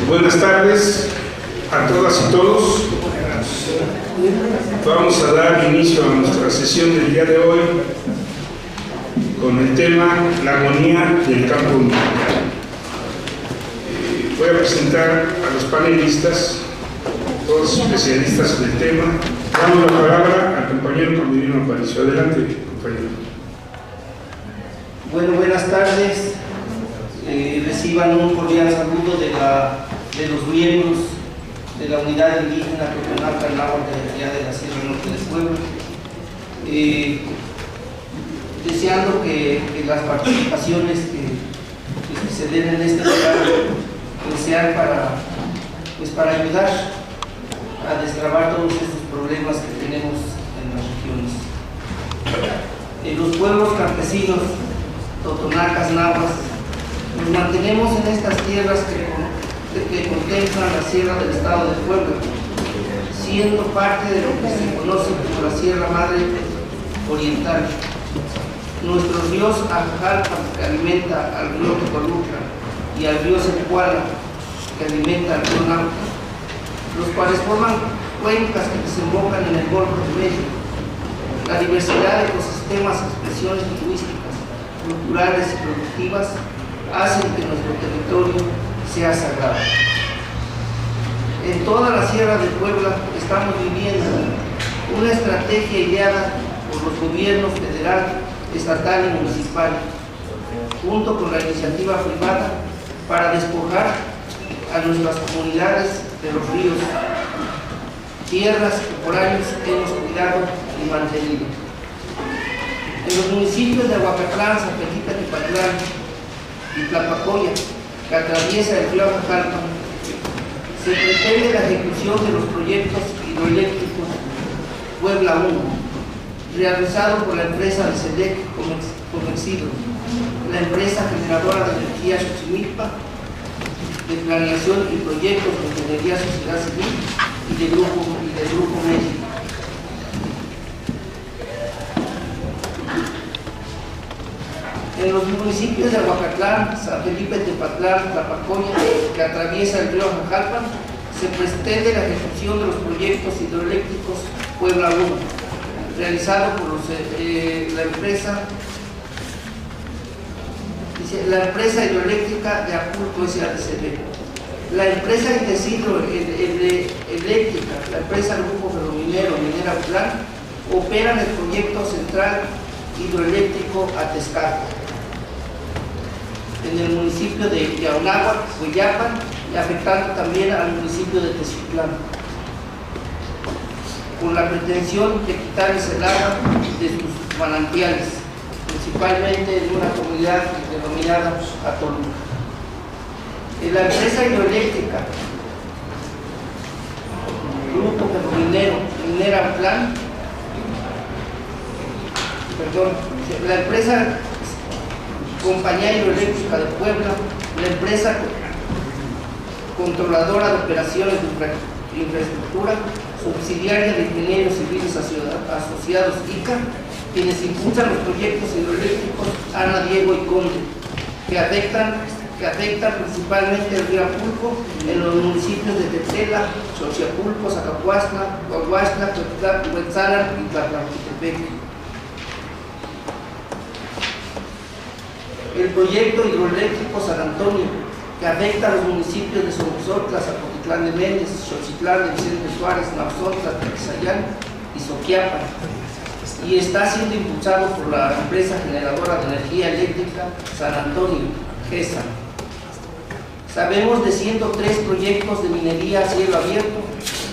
Buenas tardes a todas y todos. Vamos a dar inicio a nuestra sesión del día de hoy con el tema la agonía del campo mexicano. Voy a presentar a los panelistas, todos especialistas del tema. Damos la palabra al compañero Camilino Aparicio. Adelante, compañero. Bueno, buenas tardes. Reciban un cordial saludo de los miembros de la unidad indígena Totonaca Náhuatl de la Sierra Norte de Puebla, deseando que las participaciones que se den en este lugar sean para ayudar a destrabar todos estos problemas que tenemos en las regiones. Los pueblos campesinos, totonacas, nahuas, nos mantenemos en estas tierras que contemplan la sierra del estado de Puebla, siendo parte de lo que se conoce como la Sierra Madre Oriental. Nuestros ríos Ajalpan, que alimenta al río Tocoluca, y al río Cepuala, que alimenta al río Náhuatl, los cuales forman cuencas que desembocan en el Golfo de México. La diversidad de ecosistemas, expresiones lingüísticas, culturales y productivas hacen que nuestro territorio sea sagrado. En toda la Sierra de Puebla estamos viviendo una estrategia ideada por los gobiernos federal, estatal y municipal, junto con la iniciativa privada, para despojar a nuestras comunidades de los ríos, tierras que por años hemos cuidado y mantenido. En los municipios de Aguacatlán, San Felipe Tepatlán y Tlapacoya, que atraviesa el río Ajalpan, se pretende la ejecución de los proyectos hidroeléctricos Puebla 1, realizado por la empresa de SEDEC Comexido, la empresa generadora de energía Xochimilpa, de planeación y proyectos de ingeniería sociedad civil y de Grupo México. En los municipios de Aguacatlán, San Felipe Tepatlán, Tlapacoya, que atraviesa el río Ajalpan, se pretende la ejecución de los proyectos hidroeléctricos Puebla 1, realizado por la empresa hidroeléctrica de Apulco S.A.D.C.B. La empresa eléctrica, la empresa Grupo Ferrominero Minera Plan, operan el proyecto central hidroeléctrico Atezcate, en el municipio de Yaonáhuac, Hueyapan, y afectando también al municipio de Teziutlán, con la pretensión de quitarles el agua de sus manantiales, principalmente en una comunidad denominada Atoluca. En la empresa hidroeléctrica Grupo Ferrominero Minera Plan, la empresa Compañía Hidroeléctrica de Puebla, la empresa controladora de operaciones de infraestructura, subsidiaria de Ingenieros Civiles Asociados ICA, quienes impulsan los proyectos hidroeléctricos Ana, Diego y Conde, que afectan principalmente el río Apulco en los municipios de Tetela, Xochiapulco, Zacapuastla, Coahuastla, Huetzalan y Tlatlauquitepec. El proyecto hidroeléctrico San Antonio, que afecta a los municipios de Somoxotla, Zapotitlán de Méndez, Xochitlán de Vicente Suárez, Nauzontla, Tlaxayán y Soquiapan, y está siendo impulsado por la empresa generadora de energía eléctrica San Antonio, GESA. Sabemos de 103 proyectos de minería a cielo abierto,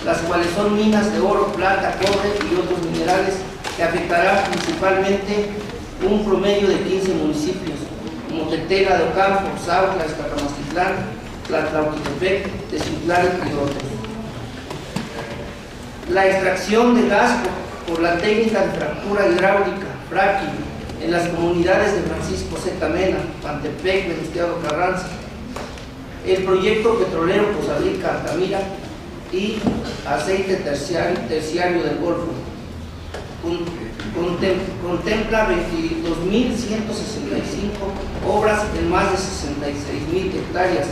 las cuales son minas de oro, plata, cobre y otros minerales, que afectarán principalmente un promedio de 15 municipios, como Tetela de Ocampo, Zautla, Escacamastitlán, Tlatlauquitepec, Teziutlán y otros. La extracción de gas por la técnica de fractura hidráulica, fracking, en las comunidades de Francisco Z. Mena, Pantepec, Venustiano Carranza, el proyecto petrolero Poza Rica, Altamira y aceite terciario del Golfo. Contempla 22.165 obras en más de 66.000 hectáreas,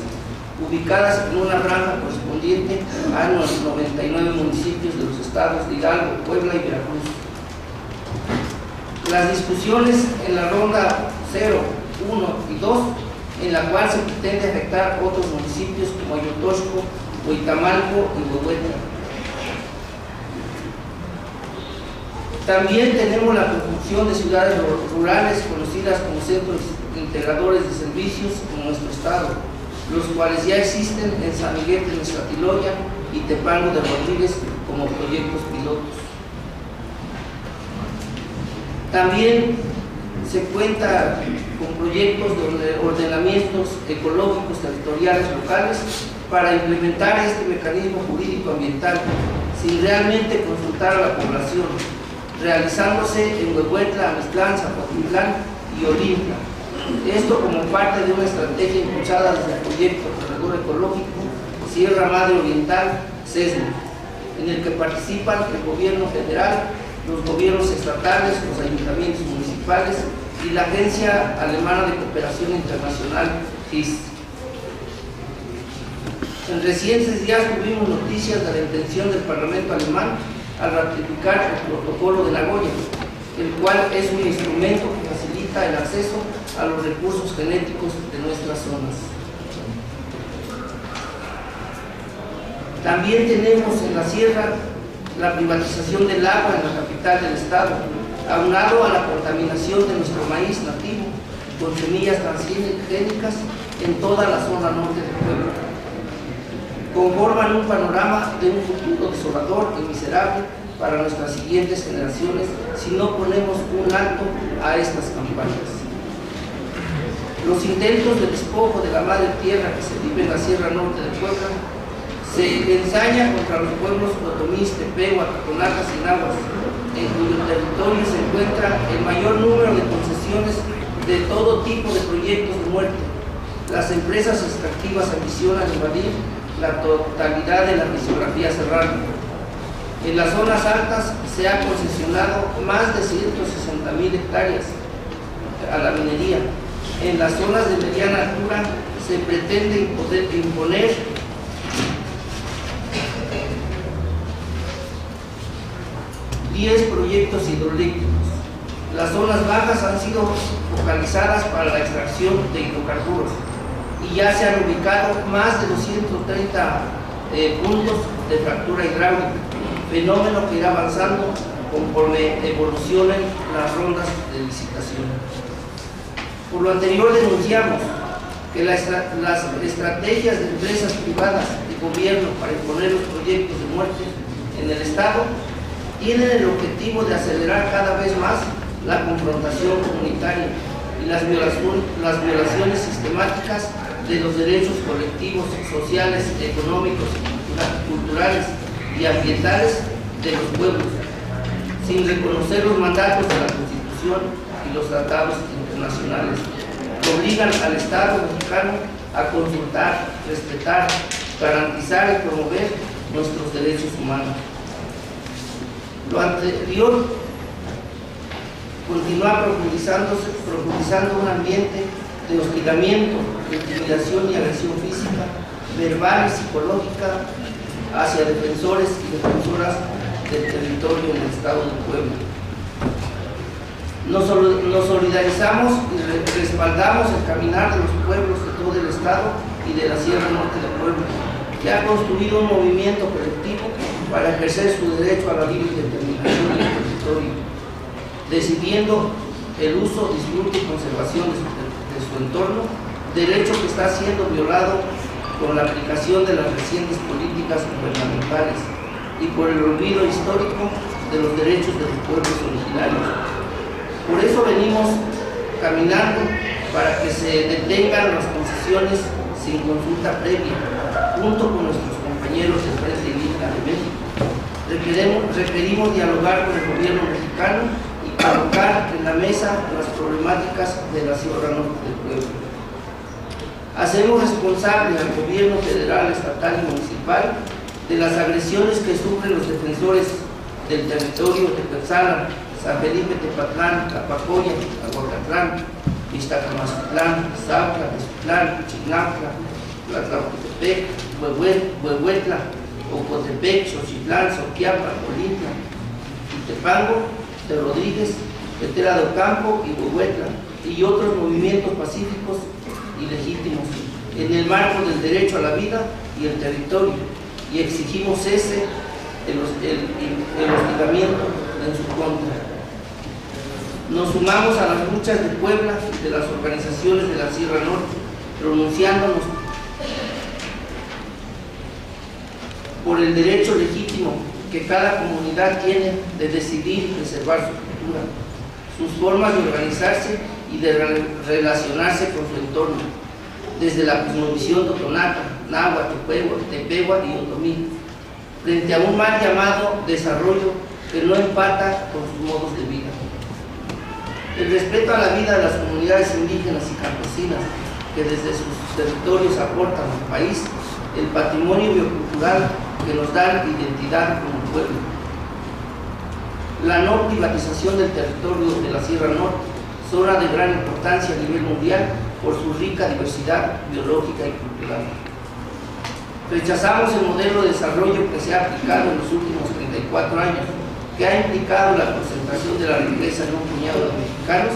ubicadas en una franja correspondiente a los 99 municipios de los estados de Hidalgo, Puebla y Veracruz. Las discusiones en la ronda 0, 1 y 2, en la cual se pretende afectar otros municipios como Ayotosco, Huitamalco y Huehuetla. También tenemos la construcción de ciudades rurales conocidas como centros integradores de servicios en nuestro estado, los cuales ya existen en San Miguel de Nezahualcóyotl y Tepango de Rodríguez como proyectos pilotos. También se cuenta con proyectos de ordenamientos ecológicos territoriales locales para implementar este mecanismo jurídico ambiental sin realmente consultar a la población, realizándose en Huehuetla, Amixtlán, Zapotitlán y Olimpia. Esto como parte de una estrategia impulsada desde el proyecto Corredor Ecológico Sierra Madre Oriental, SESME, en el que participan el gobierno federal, los gobiernos estatales, los ayuntamientos municipales y la Agencia Alemana de Cooperación Internacional, GIS. En recientes días tuvimos noticias de la intención del Parlamento alemán al ratificar el Protocolo de Nagoya, el cual es un instrumento que facilita el acceso a los recursos genéticos de nuestras zonas. También tenemos en la sierra la privatización del agua en la capital del estado, aunado a la contaminación de nuestro maíz nativo con semillas transgénicas en toda la zona norte del pueblo. Conforman un panorama de un futuro desolador y miserable para nuestras siguientes generaciones si no ponemos un alto a estas campañas. Los intentos de despojo de la madre tierra que se vive en la sierra norte de Puebla se ensaña contra los pueblos otomís, Tepehua, Totonacas y Nahuas, en cuyo territorio se encuentra el mayor número de concesiones de todo tipo de proyectos de muerte. Las empresas extractivas ambicionan invadir la totalidad de la fisiografía serrana. En las zonas altas se ha concesionado más de 160,000 hectáreas a la minería. En las zonas de mediana altura se pretende imponer proyectos hidroeléctricos. Las zonas bajas han sido focalizadas para la extracción de hidrocarburos y ya se han ubicado más de 230 puntos de fractura hidráulica, fenómeno que irá avanzando conforme evolucionen las rondas de licitación. Por lo anterior denunciamos que las estrategias de empresas privadas y gobierno para imponer los proyectos de muerte en el Estado tienen el objetivo de acelerar cada vez más la confrontación comunitaria y las violaciones sistemáticas de los derechos colectivos, sociales, económicos, culturales y ambientales de los pueblos, sin reconocer los mandatos de la Constitución y los tratados internacionales que obligan al Estado mexicano a consultar, respetar, garantizar y promover nuestros derechos humanos. Lo anterior continúa profundizando un ambiente de hostigamiento, de intimidación y agresión física, verbal y psicológica hacia defensores y defensoras del territorio en el estado de Puebla. Nos solidarizamos y respaldamos el caminar de los pueblos de todo el estado y de la Sierra Norte de Puebla, que ha construido un movimiento colectivo para ejercer su derecho a la libre determinación del territorio, decidiendo el uso, disfrute y conservación de su entorno, derecho que está siendo violado con la aplicación de las recientes políticas gubernamentales y por el olvido histórico de los derechos de los pueblos originarios. Por eso venimos caminando para que se detengan las concesiones sin consulta previa, junto con nuestros compañeros del Frente Indígena de México. Requerimos dialogar con el gobierno mexicano y colocar en la mesa las problemáticas de la Sierra Norte del pueblo. Hacemos responsable al gobierno federal, estatal y municipal de las agresiones que sufren los defensores del territorio de Tepetzala, San Felipe Tepatlán, Tlapacoya, Aguacatlán, Iztacamazatlán, Zautla, Tezutlán, Chignautla, Tlatlapotepec, Huehuetla, Ocotepec, Xochitlán, Soquiapa, Olimpia, Tepango, de Rodríguez, Petera de Ocampo y Huehuetla, y otros movimientos pacíficos y legítimos en el marco del derecho a la vida y el territorio, y exigimos cese el hostigamiento en su contra. Nos sumamos a las luchas de Puebla y de las organizaciones de la Sierra Norte, pronunciándonos por el derecho legítimo que cada comunidad tiene de decidir y preservar su cultura, sus formas de organizarse y de relacionarse con su entorno, desde la cosmovisión totonaca, náhuatl, tepehua y otomí, frente a un mal llamado desarrollo que no empata con sus modos de vida. El respeto a la vida de las comunidades indígenas y campesinas que desde sus territorios aportan al país el patrimonio biocultural que nos da identidad como pueblo. La no privatización del territorio de la Sierra Norte, zona de gran importancia a nivel mundial por su rica diversidad biológica y cultural. Rechazamos el modelo de desarrollo que se ha aplicado en los últimos 34 años, que ha implicado la concentración de la riqueza en un puñado de mexicanos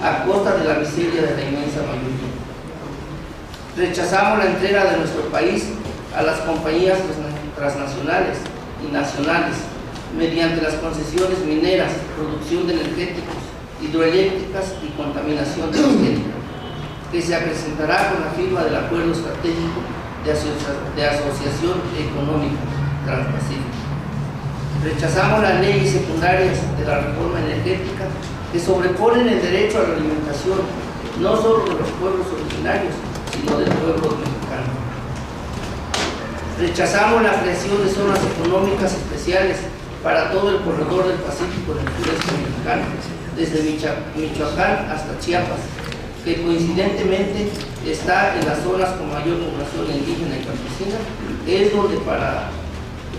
a costa de la miseria de la inmensa mayoría. Rechazamos la entrega de nuestro país a las compañías transnacionales y nacionales mediante las concesiones mineras, producción de energéticos, hidroeléctricas y contaminación transgénica, que se acrecentará con la firma del Acuerdo Estratégico de Asociación Económica Transpacífica. Rechazamos las leyes secundarias de la reforma energética que sobreponen el derecho a la alimentación no solo de los pueblos originarios, sino del pueblo mexicano. Rechazamos la creación de zonas económicas especiales para todo el corredor del Pacífico del sureste mexicano, desde Michoacán hasta Chiapas, que coincidentemente está en las zonas con mayor población indígena y campesina, que es donde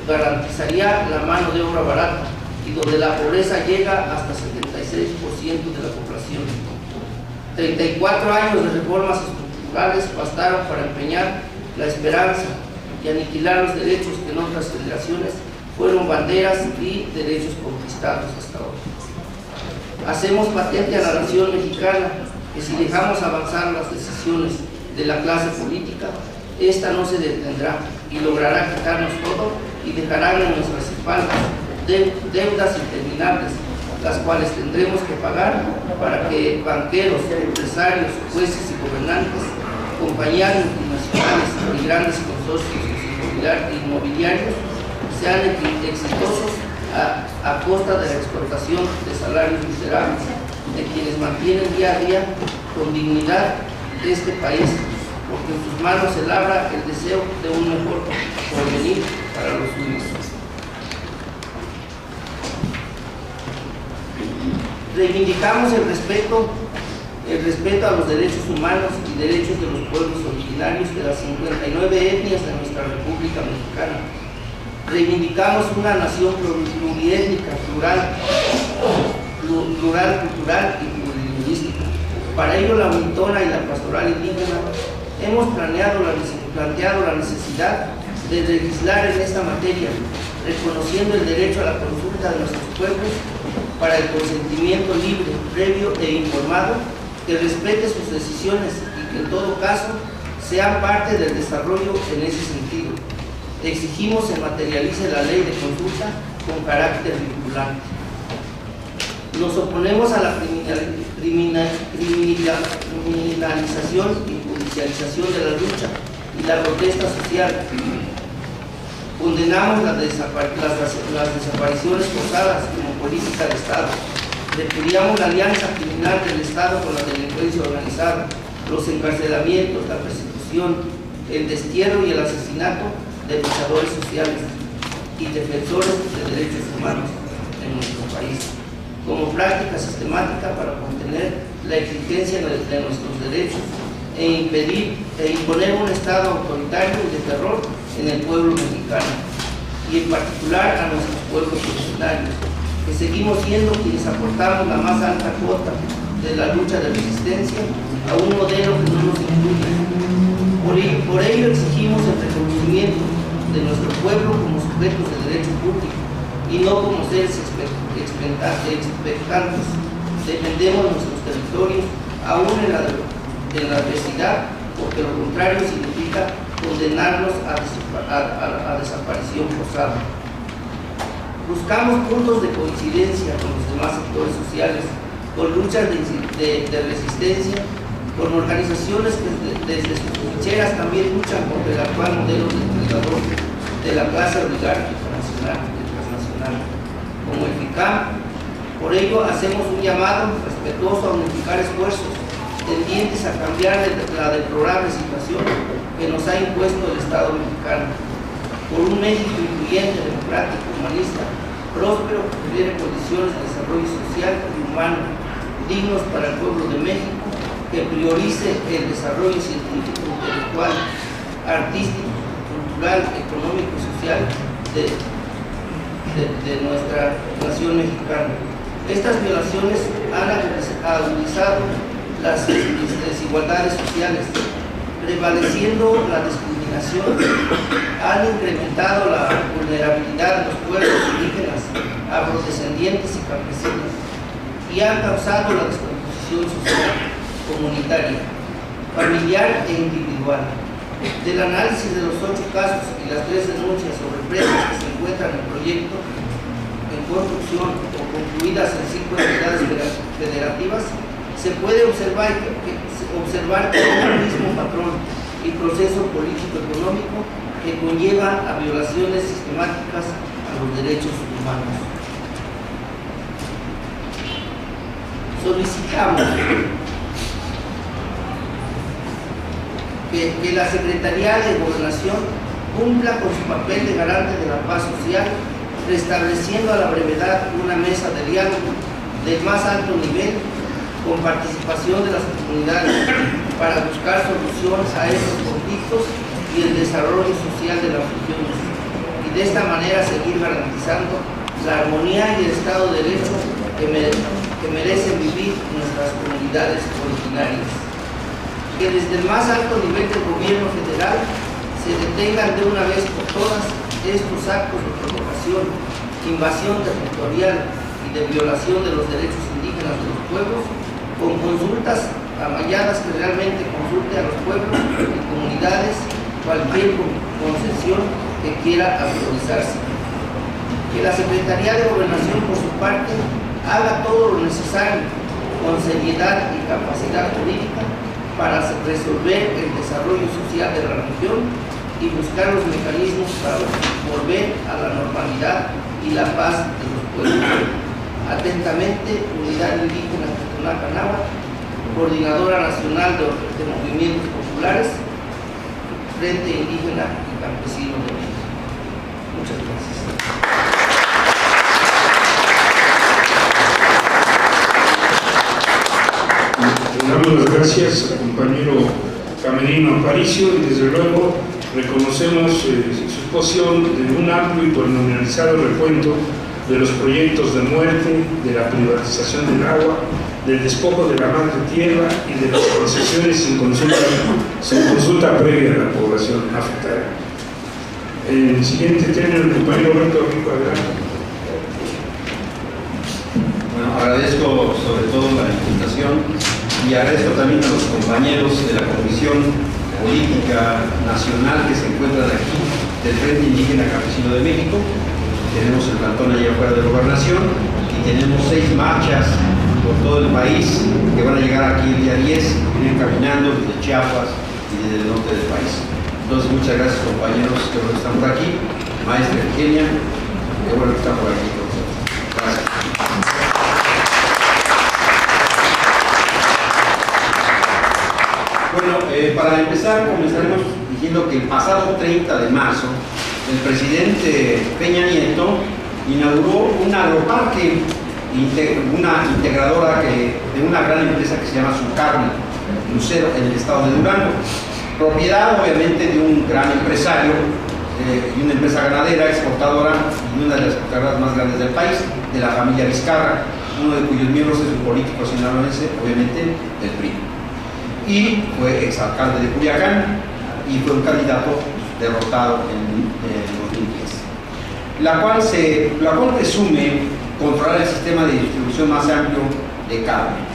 garantizaría la mano de obra barata y donde la pobreza llega hasta 76% de la población. 34 años de reformas estructurales bastaron para empeñar la esperanza y aniquilar los derechos que en otras generaciones fueron banderas y derechos conquistados hasta ahora. Hacemos patente a la nación mexicana que si dejamos avanzar las decisiones de la clase política, esta no se detendrá y logrará quitarnos todo y dejarán en nuestras espaldas deudas interminables, las cuales tendremos que pagar para que banqueros, empresarios, jueces y gobernantes, compañías multinacionales y grandes consorcios inmobiliarios sean exitosos a costa de la explotación de salarios miserables de quienes mantienen día a día con dignidad este país, porque en sus manos se labra el deseo de un mejor porvenir para los suyos. Reivindicamos el respeto a los derechos humanos y derechos de los pueblos originarios de las 59 etnias de nuestra República Mexicana. Reivindicamos una nación pluriétnica, plural, cultural y plurilingüística. Para ello, la Unitona y la Pastoral Indígena hemos planteado la necesidad de legislar en esta materia, reconociendo el derecho a la consulta de nuestros pueblos para el consentimiento libre, previo e informado, que respete sus decisiones y que en todo caso sean parte del desarrollo en ese sentido. Exigimos se materialice la ley de consulta con carácter vinculante. Nos oponemos a la criminalización y judicialización de la lucha y la protesta social. Condenamos las desapariciones forzadas como política de Estado. Repudiamos la alianza criminal del Estado con la delincuencia organizada, los encarcelamientos, la persecución, el destierro y el asesinato de luchadores sociales y defensores de derechos humanos en nuestro país, como práctica sistemática para contener la exigencia de nuestros derechos e imponer un Estado autoritario y de terror en el pueblo mexicano, y en particular a nuestros pueblos originarios, que seguimos siendo quienes aportamos la más alta cuota de la lucha de resistencia a un modelo que no nos incluye, Por ello exigimos el reconocimiento de nuestro pueblo como sujetos de derecho público y no como seres expectantes. Defendemos nuestros territorios aún en la adversidad, porque lo contrario significa condenarnos a desaparición forzada. Buscamos puntos de coincidencia con los demás sectores sociales, con luchas de resistencia, con organizaciones que desde sus trincheras también luchan contra el actual modelo depredador de la clase oligárquica nacional y transnacional, como el FICAM. Por ello hacemos un llamado respetuoso a unificar esfuerzos tendientes a cambiar la deplorable situación que nos ha impuesto el Estado mexicano, por un México incluyente, democrático, humanista, próspero, que tuviera condiciones de desarrollo social y humano dignos para el pueblo de México, que priorice el desarrollo científico, intelectual, artístico, cultural, económico y social de nuestra nación mexicana. Estas violaciones han agudizado las desigualdades sociales, prevaleciendo la discriminación, han incrementado la vulnerabilidad de los pueblos indígenas, afrodescendientes y campesinos, y han causado la descomposición social, comunitaria, familiar e individual. Del análisis de los 8 casos y las 3 denuncias sobre presas que se encuentran en proyecto, en construcción o concluidas en 5 entidades federativas, se puede observar que hay un mismo patrón y proceso político-económico que conlleva a violaciones sistemáticas a los derechos humanos. Solicitamos que la Secretaría de Gobernación cumpla con su papel de garante de la paz social, restableciendo a la brevedad una mesa de diálogo del más alto nivel con participación de las comunidades para buscar soluciones a estos conflictos y el desarrollo social de las regiones, y de esta manera seguir garantizando la armonía y el Estado de Derecho que merecen vivir nuestras comunidades originarias. Que desde el más alto nivel del gobierno federal se detengan de una vez por todas estos actos de provocación, invasión territorial y de violación de los derechos indígenas de los pueblos, con consultas amañadas que realmente consulte a los pueblos y comunidades cualquier concesión que quiera autorizarse. Que la Secretaría de Gobernación, por su parte, haga todo lo necesario con seriedad y capacidad jurídica para resolver el desarrollo social de la región y buscar los mecanismos para volver a la normalidad y la paz de los pueblos. Atentamente, Unidad Indígena Totonaca Náhuatl, Coordinadora Nacional de Movimientos Populares, Frente Indígena y Campesino de México. Muchas gracias. Damos las gracias al compañero Camerino Aparicio y desde luego reconocemos su posición de un amplio y pormenorizado recuento de los proyectos de muerte, de la privatización del agua, del despojo de la madre tierra y de las concesiones sin consulta previa a la población afectada. El siguiente tiene el compañero Roberto Rico, adelante. Bueno, agradezco sobre todo la invitación y agradezco también a los compañeros de la Comisión Política Nacional que se encuentran aquí del Frente Indígena Campesino de México. Tenemos el plantón allá afuera de Gobernación y tenemos 6 marchas por todo el país que van a llegar aquí el día 10, vienen caminando desde Chiapas y desde el norte del país. Entonces, muchas gracias, compañeros que están por aquí. Maestra Eugenia, qué bueno que están por aquí con nosotros. Gracias. Bueno, para empezar, comenzaremos diciendo que el pasado 30 de marzo, el presidente Peña Nieto inauguró un agroparque, una integradora de una gran empresa que se llama Sucarne, Lucero, en el estado de Durango. Propiedad, obviamente, de un gran empresario y una empresa ganadera, exportadora y una de las exportadoras más grandes del país, de la familia Vizcarra, uno de cuyos miembros es un político sinaloense, obviamente, del PRI. Y fue exalcalde de Culiacán, y fue un candidato derrotado en 2010, la cual presume controlar el sistema de distribución más amplio de carne.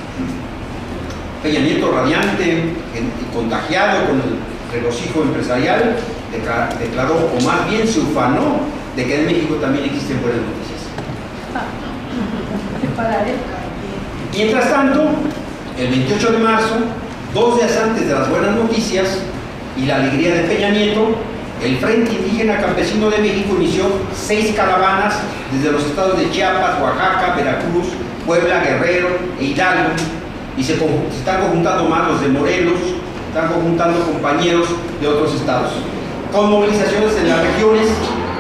Peña Nieto, radiante y contagiado con el regocijo empresarial, declaró, o más bien se ufanó, de que en México también existen buenas noticias. Mientras tanto, el 28 de marzo, 2 días antes de las buenas noticias y la alegría de Peña Nieto, el Frente Indígena Campesino de México inició 6 caravanas desde los estados de Chiapas, Oaxaca, Veracruz, Puebla, Guerrero e Hidalgo, y se están conjuntando más los de Morelos, están conjuntando compañeros de otros estados, con movilizaciones en las regiones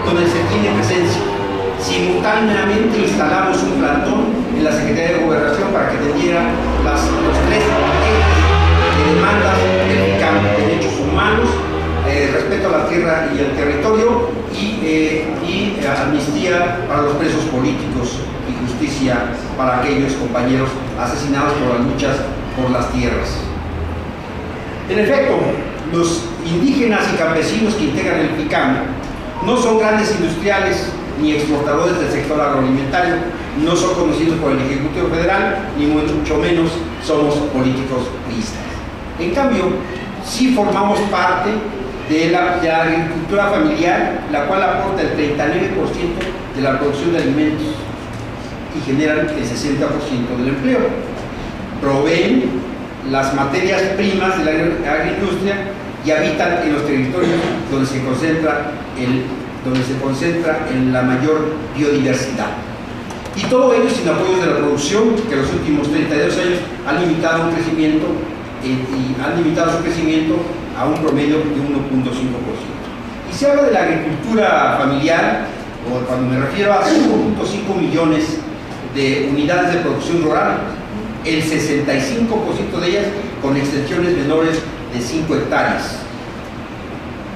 donde se tiene presencia. Simultáneamente instalamos un plantón en la Secretaría de Gobernación para que atendiera los 3 ejes de demandas del ICAM: derechos humanos, respeto a la tierra y al territorio, y amnistía para los presos políticos y justicia para aquellos compañeros asesinados por las luchas por las tierras. En efecto, los indígenas y campesinos que integran el PICAM no son grandes industriales ni exportadores del sector agroalimentario, no son conocidos por el Ejecutivo Federal, ni mucho menos somos políticos priistas. En cambio, sí formamos parte de la agricultura familiar, la cual aporta el 39% de la producción de alimentos y generan el 60% del empleo. Proveen las materias primas de la agroindustria y habitan en los territorios donde se concentra en la mayor biodiversidad. Y todo ello sin apoyos de la producción, que en los últimos 32 años han limitado su crecimiento a un promedio de 1.5%. Y se habla de la agricultura familiar, o cuando me refiero a 5.5 millones de unidades de producción rural, el 65% de ellas con extensiones menores de 5 hectáreas.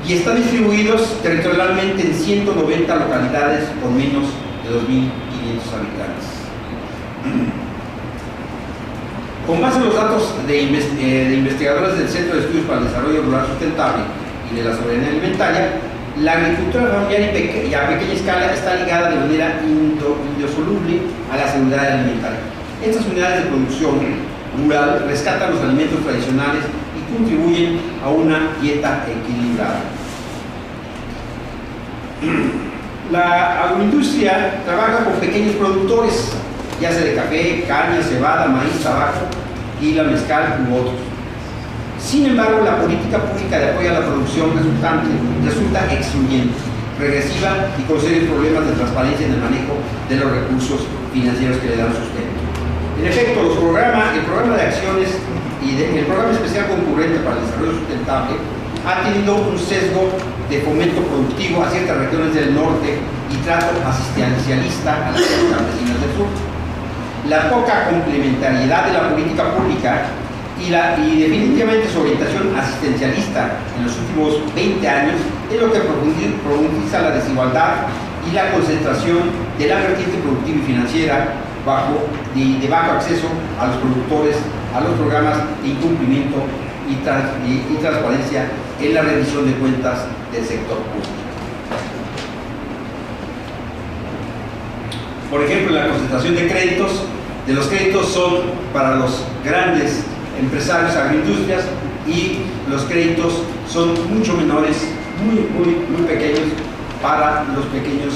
Y están distribuidos territorialmente en 190 localidades con menos de 2.500 habitantes. Con base en los datos de investigadores del Centro de Estudios para el Desarrollo Rural Sustentable y de la Soberanía Alimentaria, la agricultura familiar y a pequeña escala está ligada de manera indisoluble a la seguridad alimentaria. Estas unidades de producción rural rescatan los alimentos tradicionales y contribuyen a una dieta equilibrada. La agroindustria trabaja con pequeños productores, ya sea de café, caña, cebada, maíz, tabaco, guila, mezcal u otros. Sin embargo, la política pública de apoyo a la producción resulta excluyente, regresiva y con serios problemas de transparencia en el manejo de los recursos financieros que le dan sustento. En efecto, el programa de acciones y el programa especial concurrente para el desarrollo sustentable ha tenido un sesgo de fomento productivo a ciertas regiones del norte y trato asistencialista a las campesinas del sur. La poca complementariedad de la política pública y definitivamente su orientación asistencialista en los últimos 20 años es lo que profundiza la desigualdad y la concentración de la vertiente productiva y financiera de bajo acceso a los productores, a los programas de incumplimiento y transparencia en la rendición de cuentas del sector público. Por ejemplo, la concentración de los créditos son para los grandes empresarios agroindustrias y los créditos son mucho menores, muy pequeños para los pequeños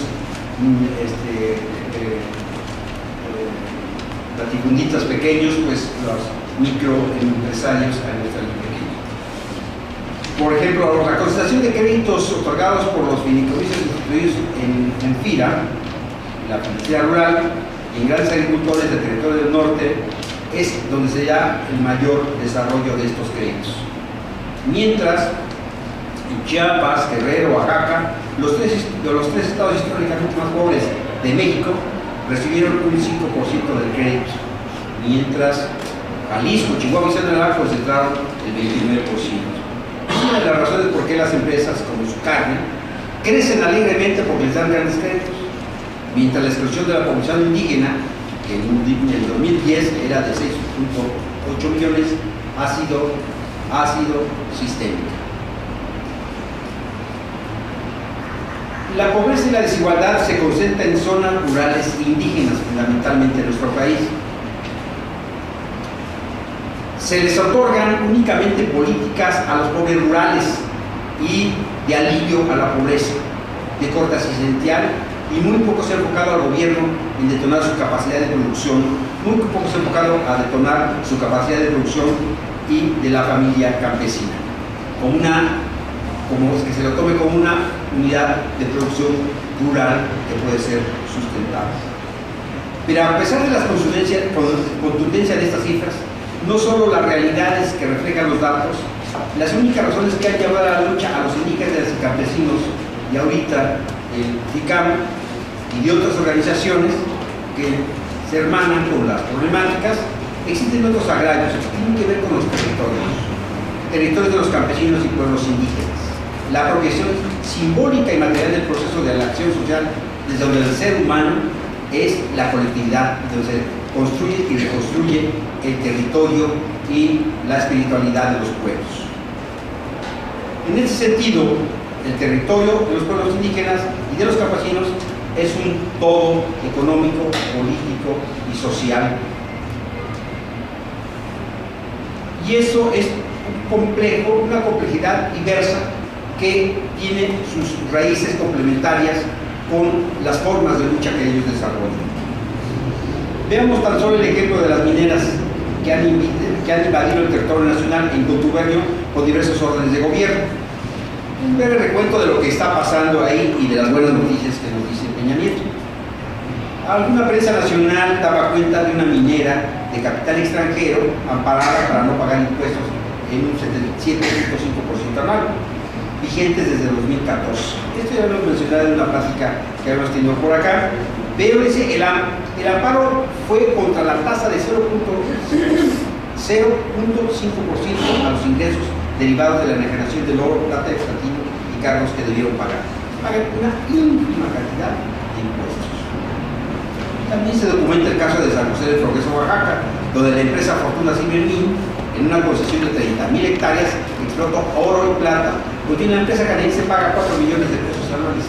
latifundistas pequeños, pues los microempresarios a nuestra pequeña. Por ejemplo, la concentración de créditos otorgados por los fideicomisos instituidos en FIRA, la Financiera Rural, y en grandes agricultores del territorio del norte, es donde se da el mayor desarrollo de estos créditos. Mientras, en Chiapas, Guerrero, Oaxaca, los tres estados históricamente más pobres de México recibieron un 5% del crédito, mientras Jalisco, Chihuahua y Sinaloa concentraron el 29%. Es una de las razones por qué las empresas, como su carne, crecen alegremente porque les dan grandes créditos, mientras la exclusión de la población indígena, que en el 2010 era de 6.8 millones, ha sido sistémica. La pobreza y la desigualdad se concentran en zonas rurales e indígenas, fundamentalmente en nuestro país. Se les otorgan únicamente políticas a los pobres rurales y de alivio a la pobreza, de corte asistencial, y muy poco se ha enfocado al gobierno en detonar su capacidad de producción, muy poco se ha enfocado a detonar su capacidad de producción y de la familia campesina, como que se lo tome como una unidad de producción rural que puede ser sustentable. Pero a pesar de las contundencia de estas cifras, no solo las realidades que reflejan los datos, las únicas razones que han llevado a la lucha a los indígenas y campesinos, y ahorita el FICAM y de otras organizaciones que se hermanan con las problemáticas, existen otros agravios que tienen que ver con los territorios de los campesinos y pueblos indígenas. La apropiación simbólica y material del proceso de la acción social, desde donde el ser humano es la colectividad, donde se construye y reconstruye el territorio y la espiritualidad de los pueblos. En ese sentido, el territorio de los pueblos indígenas y de los campesinos es un todo económico, político y social. Y eso es un complejo, una complejidad diversa que tiene sus raíces complementarias con las formas de lucha que ellos desarrollan. Veamos tan solo el ejemplo de las mineras que han invadido el territorio nacional en contubernio con diversos órdenes de gobierno. Un breve recuento de lo que está pasando ahí y de las buenas noticias que nos dice Peña Nieto. Alguna prensa nacional daba cuenta de una minera de capital extranjero amparada para no pagar impuestos en un 7.5% anual, vigentes desde 2014. Esto ya lo hemos mencionado en una plática que hemos tenido por acá, pero dice, el amparo fue contra la tasa de 0.5% a los ingresos derivados de la enajenación del oro, plata, platino y cargos que debieron pagar. Pagan una ínfima cantidad de impuestos. También se documenta el caso de San José del Progreso, Oaxaca, donde la empresa Fortuna Cibermin, en una concesión de 30.000 hectáreas, explotó oro y plata, porque una empresa canadiense paga 4 millones de pesos anuales,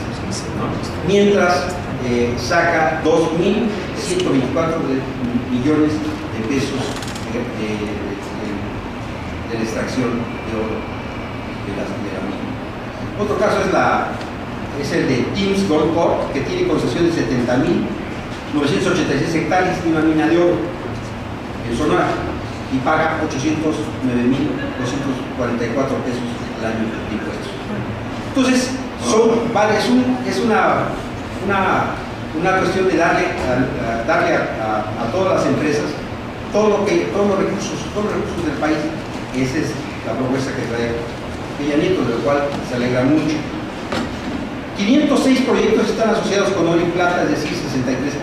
¿no? Mientras saca 2.124 millones de pesos de la extracción de oro de la mina. Otro caso es el de Teams Gold Corp, que tiene concesión de 70.986 hectáreas y una mina de oro en Sonora y paga 809.244 pesos al año de impuestos. Entonces, es una cuestión de darle a todas las empresas todos los recursos del país. Esa es la propuesta que trae Peña Nieto, de lo cual se alegra mucho. 506 proyectos están asociados con oro y plata, es decir, 63%,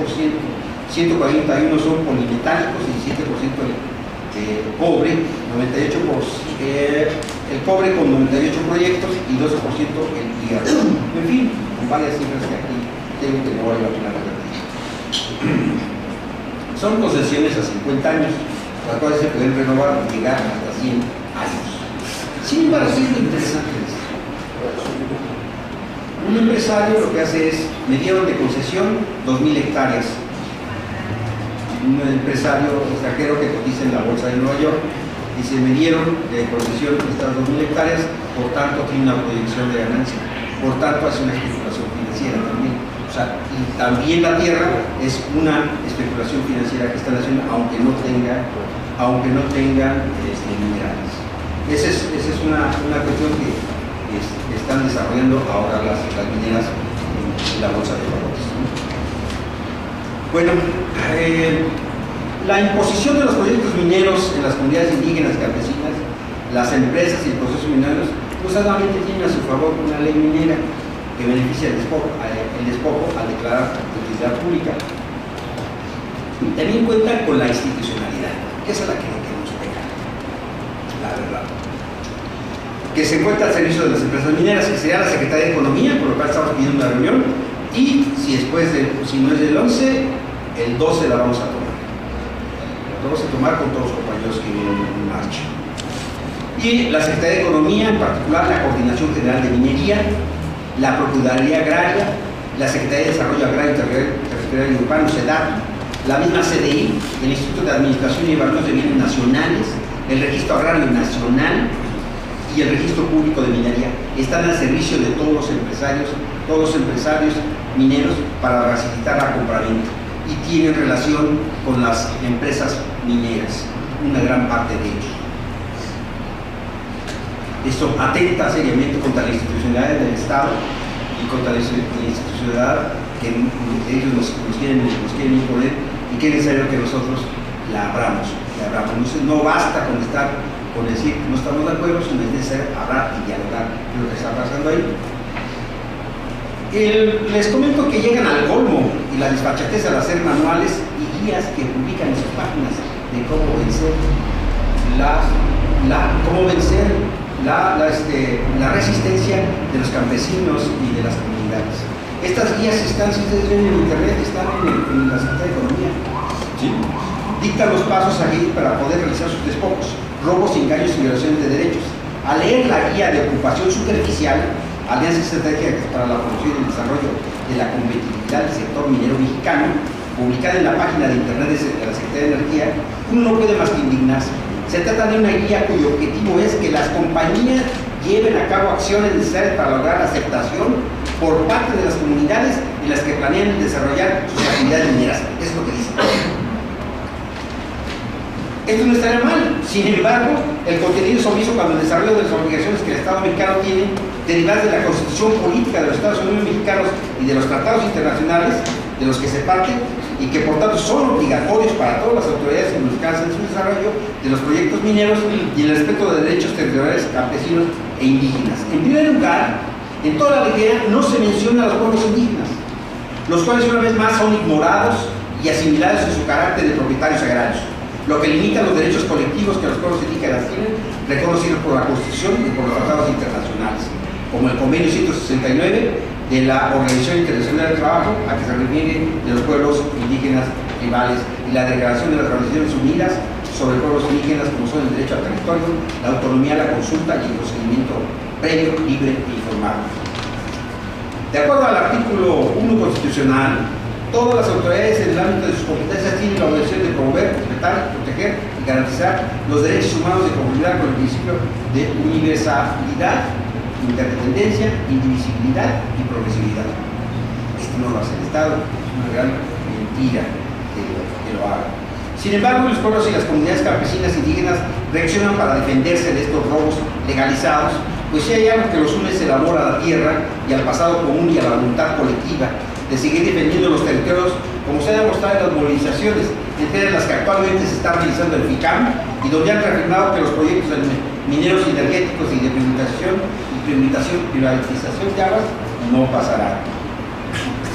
141 son polimetálicos, 17% de cobre, 98%, el cobre con 98 proyectos y 12% el hierro. En fin, con varias cifras que aquí tengo que no vale la pena repetir. Son concesiones a 50 años, las cuales se pueden renovar y llegar hasta 100 años. Sin embargo, sí es lo interesante de esto. Un empresario lo que hace es, me dieron de concesión 2.000 hectáreas. Un empresario extranjero que cotiza en la bolsa de Nueva York dice, me dieron de concesión estas 2.000 hectáreas, por tanto tiene una proyección de ganancia, por tanto hace una especulación financiera también. O sea, y también la tierra es una especulación financiera que están haciendo, aunque no tengan minerales. Esa es una cuestión que están desarrollando ahora las mineras en la bolsa de valores. Bueno, la imposición de los proyectos mineros en las comunidades indígenas y campesinas, las empresas y el proceso minero, pues solamente tienen a su favor una ley minera que beneficia el despojo al declarar de utilidad pública. También cuentan con la institucionalidad, que esa es la que queremos pegar, la verdad. Que se encuentra al servicio de las empresas mineras, que sería la Secretaría de Economía, por lo cual estamos pidiendo una reunión, y si no es del 11, el 12 la vamos a tomar. La vamos a tomar con todos los compañeros que vienen en marcha. Y la Secretaría de Economía, en particular la Coordinación General de Minería, la Procuraduría Agraria, la Secretaría de Desarrollo Agrario, Territorial y Urbano, SEDATU, la misma CDI, el Instituto de Administración y Evaluación de Bienes Nacionales, el Registro Agrario Nacional y el Registro Público de Minería. Están al servicio de todos los empresarios mineros para facilitar la compraventa y tienen relación con las empresas mineras, una gran parte de ellos. Esto atenta seriamente contra la institucionalidad del Estado y contra la institucionalidad que ellos nos quieren imponer y que es necesario que nosotros la abramos. Entonces no basta con decir que no estamos de acuerdo, sino es necesario hablar y dialogar de lo que está pasando ahí. Les comento que llegan al colmo y la desfachatez al hacer manuales y guías que publican en sus páginas de cómo vencer la resistencia de los campesinos y de las comunidades. Estas guías están, si ustedes ven en internet, están en la Secretaría de Economía. ¿Sí? Dictan los pasos a seguir para poder realizar sus despojos, robos, engaños y violaciones de derechos. Al leer la guía de ocupación superficial, Alianza Estratégica para la Promoción y el Desarrollo de la Competitividad del Sector Minero Mexicano, publicada en la página de internet de la Secretaría de Energía, uno no puede más que indignarse. Se trata de una guía cuyo objetivo es que las compañías lleven a cabo acciones necesarias para lograr la aceptación por parte de las comunidades en las que planean desarrollar sus actividades mineras. Eso es lo que dice. Esto no estaría mal. Sin embargo, el contenido es omiso cuando el desarrollo de las obligaciones que el Estado mexicano tiene derivadas de la Constitución Política de los Estados Unidos Mexicanos y de los tratados internacionales de los que se parte y que por tanto son obligatorios para todas las autoridades que nos alcancen su desarrollo de los proyectos mineros y el respeto de derechos territoriales campesinos e indígenas. En primer lugar, en toda la guía no se menciona a los pueblos indígenas, los cuales una vez más son ignorados y asimilados en su carácter de propietarios agrarios, lo que limita los derechos colectivos que los pueblos indígenas tienen, reconocidos por la Constitución y por los tratados internacionales, como el Convenio 169 de la Organización Internacional del Trabajo, a que se refiere de los pueblos indígenas tribales, y la Declaración de las Naciones Unidas sobre pueblos indígenas, como son el derecho al territorio, la autonomía, la consulta y el procedimiento previo, libre e informado. De acuerdo al artículo 1 constitucional, todas las autoridades en el ámbito de sus competencias tienen la obligación de promover, respetar, proteger y garantizar los derechos humanos de conformidad con el principio de universalidad, interdependencia, indivisibilidad y progresividad. Esto no lo hace el Estado, es una gran mentira que lo haga. Sin embargo, los pueblos y las comunidades campesinas indígenas reaccionan para defenderse de estos robos legalizados, pues si hay algo que los une es el amor a la tierra y al pasado común y a la voluntad colectiva de seguir defendiendo los territorios, como se ha demostrado en las movilizaciones, entre las que actualmente se está realizando el FICAM, y donde han reafirmado que los proyectos mineros energéticos y de privatización de aguas no pasarán.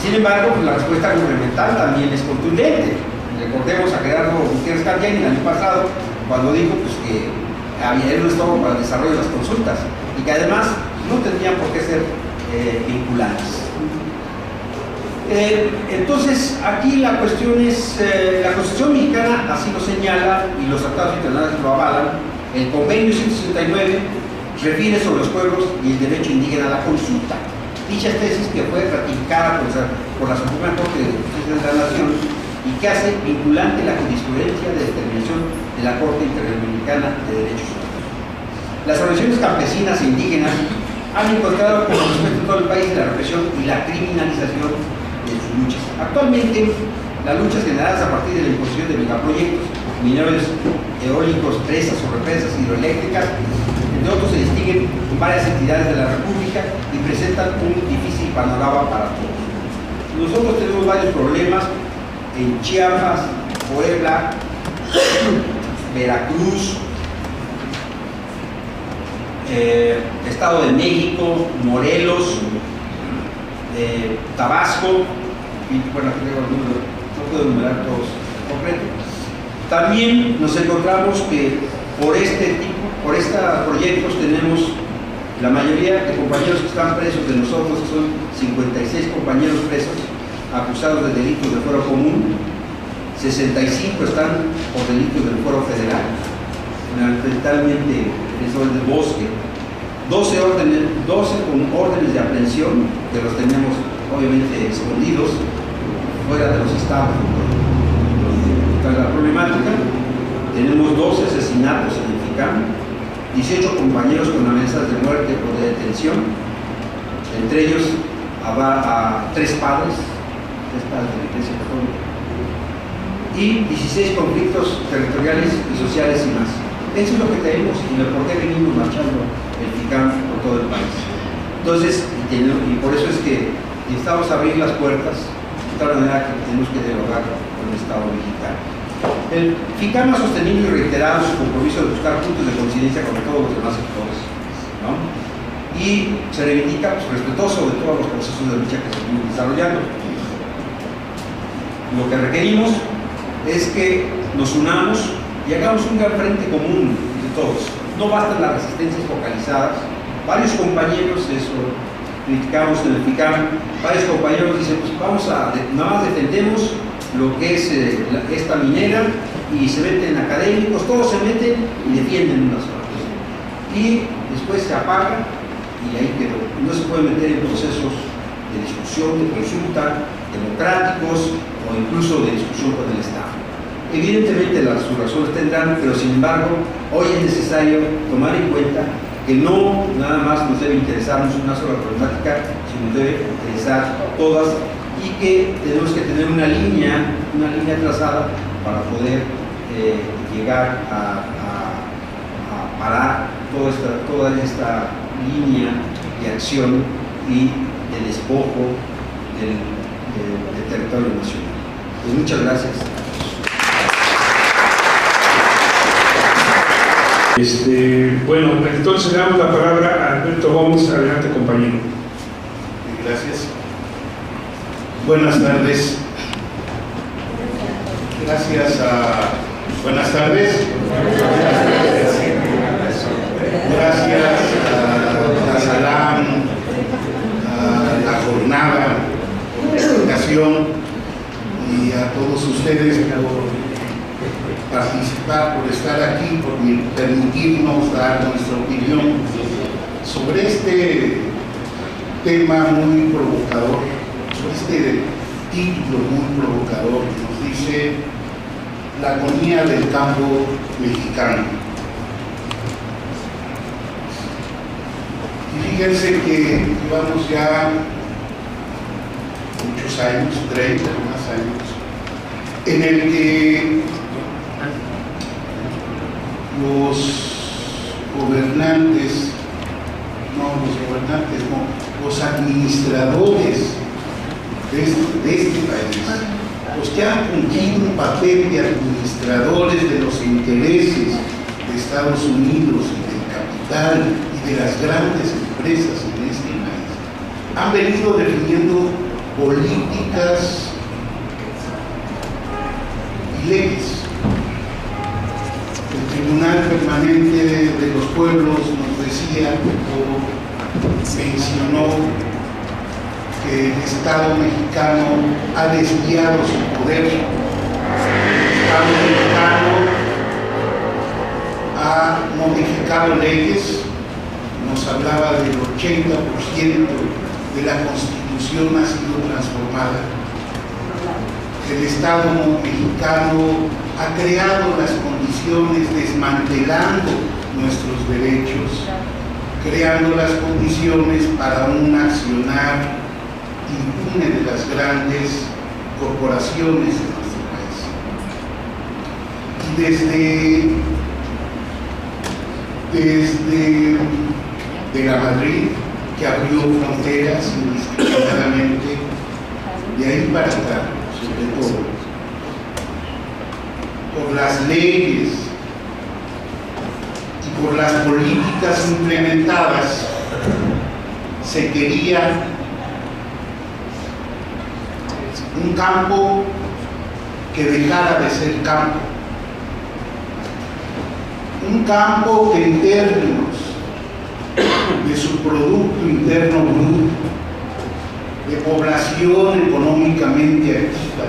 Sin embargo, la respuesta gubernamental también es contundente. Recordemos a Gerardo Gutiérrez Cardiani el año pasado, cuando dijo que había un estado para el desarrollo de las consultas y que además no tendrían por qué ser vinculantes. Entonces, aquí la cuestión es, la Constitución mexicana así lo señala y los tratados internacionales lo avalan. El Convenio 169 refiere sobre los pueblos y el derecho indígena a la consulta. Dicha tesis que fue ratificada por la Suprema Corte de Justicia de la Nación y que hace vinculante la jurisprudencia de determinación de la Corte Interamericana de Derechos Humanos. Las organizaciones campesinas e indígenas han encontrado con respecto a todo el país la represión y la criminalización de sus luchas. Actualmente, las luchas generadas a partir de la imposición de megaproyectos mineros eólicos, presas o represas hidroeléctricas, entre otros, se distinguen en varias entidades de la República y presentan un difícil panorama para todos. Nosotros tenemos varios problemas en Chiapas, Puebla, Veracruz, Estado de México, Morelos, Tabasco, y bueno, no puedo enumerar todos completos. También nos encontramos que por estos proyectos tenemos la mayoría de compañeros que están presos de nosotros, que son 56 compañeros presos acusados de delitos de fuero común, 65 están por delitos del fuero federal, fundamentalmente defensores del bosque, 12 con órdenes de aprehensión, que los tenemos obviamente escondidos fuera de los estados donde está la problemática. Tenemos 12 asesinatos en el FICAM, 18 compañeros con amenazas de muerte o de detención, entre ellos a 3 padres de la Iglesia Católica, y 16 conflictos territoriales y sociales y más. Eso es lo que tenemos y por qué venimos marchando el FICAM por todo el país. Entonces, y por eso es que necesitamos abrir las puertas de tal manera que tenemos que dialogar con el Estado mexicano. El FICAM ha sostenido y reiterado su compromiso de buscar puntos de coincidencia con todos los demás sectores, ¿no? Y se reivindica respetuoso de todos los procesos de lucha que se vienen desarrollando. Lo que requerimos es que nos unamos y hagamos un gran frente común de todos. No bastan las resistencias focalizadas. Varios compañeros, eso criticamos en el FICAM, varios compañeros dicen, pues vamos a, nada más defendemos lo que es esta minera, y se meten académicos, todos se meten y defienden unas partes. Y después se apaga y ahí quedó. No se puede meter en procesos de discusión, de consulta, democráticos o incluso de discusión con el Estado. Evidentemente sus razones tendrán, pero sin embargo, hoy es necesario tomar en cuenta que no nada más nos debe interesarnos una sola problemática, sino nos debe interesar todas, y que tenemos que tener una línea trazada para poder llegar a parar toda esta línea de acción y de despojo del territorio nacional. Pues muchas gracias. Bueno, entonces le damos la palabra a Alberto Gómez. Adelante, compañero. Gracias. Buenas tardes. Buenas tardes. Gracias a la SALAM, a la jornada, por la invitación, y a todos ustedes por participar, por estar aquí, por permitirnos dar nuestra opinión sobre este tema muy provocador, sobre este título muy provocador que nos dice la agonía del campo mexicano. Y fíjense que llevamos ya muchos años, 30 más años, en el que los administradores de este país, los que han cumplido un papel de administradores de los intereses de Estados Unidos y del capital y de las grandes empresas en este país, han venido definiendo políticas y leyes. El Tribunal Permanente de los Pueblos nos decía, o mencionó, que el Estado mexicano ha desviado su poder. El Estado mexicano ha modificado leyes, nos hablaba del 80% de la Constitución ha sido transformada. El Estado mexicano ha creado las condiciones, desmantelando nuestros derechos, creando las condiciones para un accionar impune de las grandes corporaciones de nuestro país. Y desde de la Madrid, que abrió fronteras indiscriminadamente, de ahí para acá, sobre todo, por las leyes y por las políticas implementadas, se quería un campo que dejara de ser campo, un campo que en términos de su Producto Interno Bruto, de población económicamente activa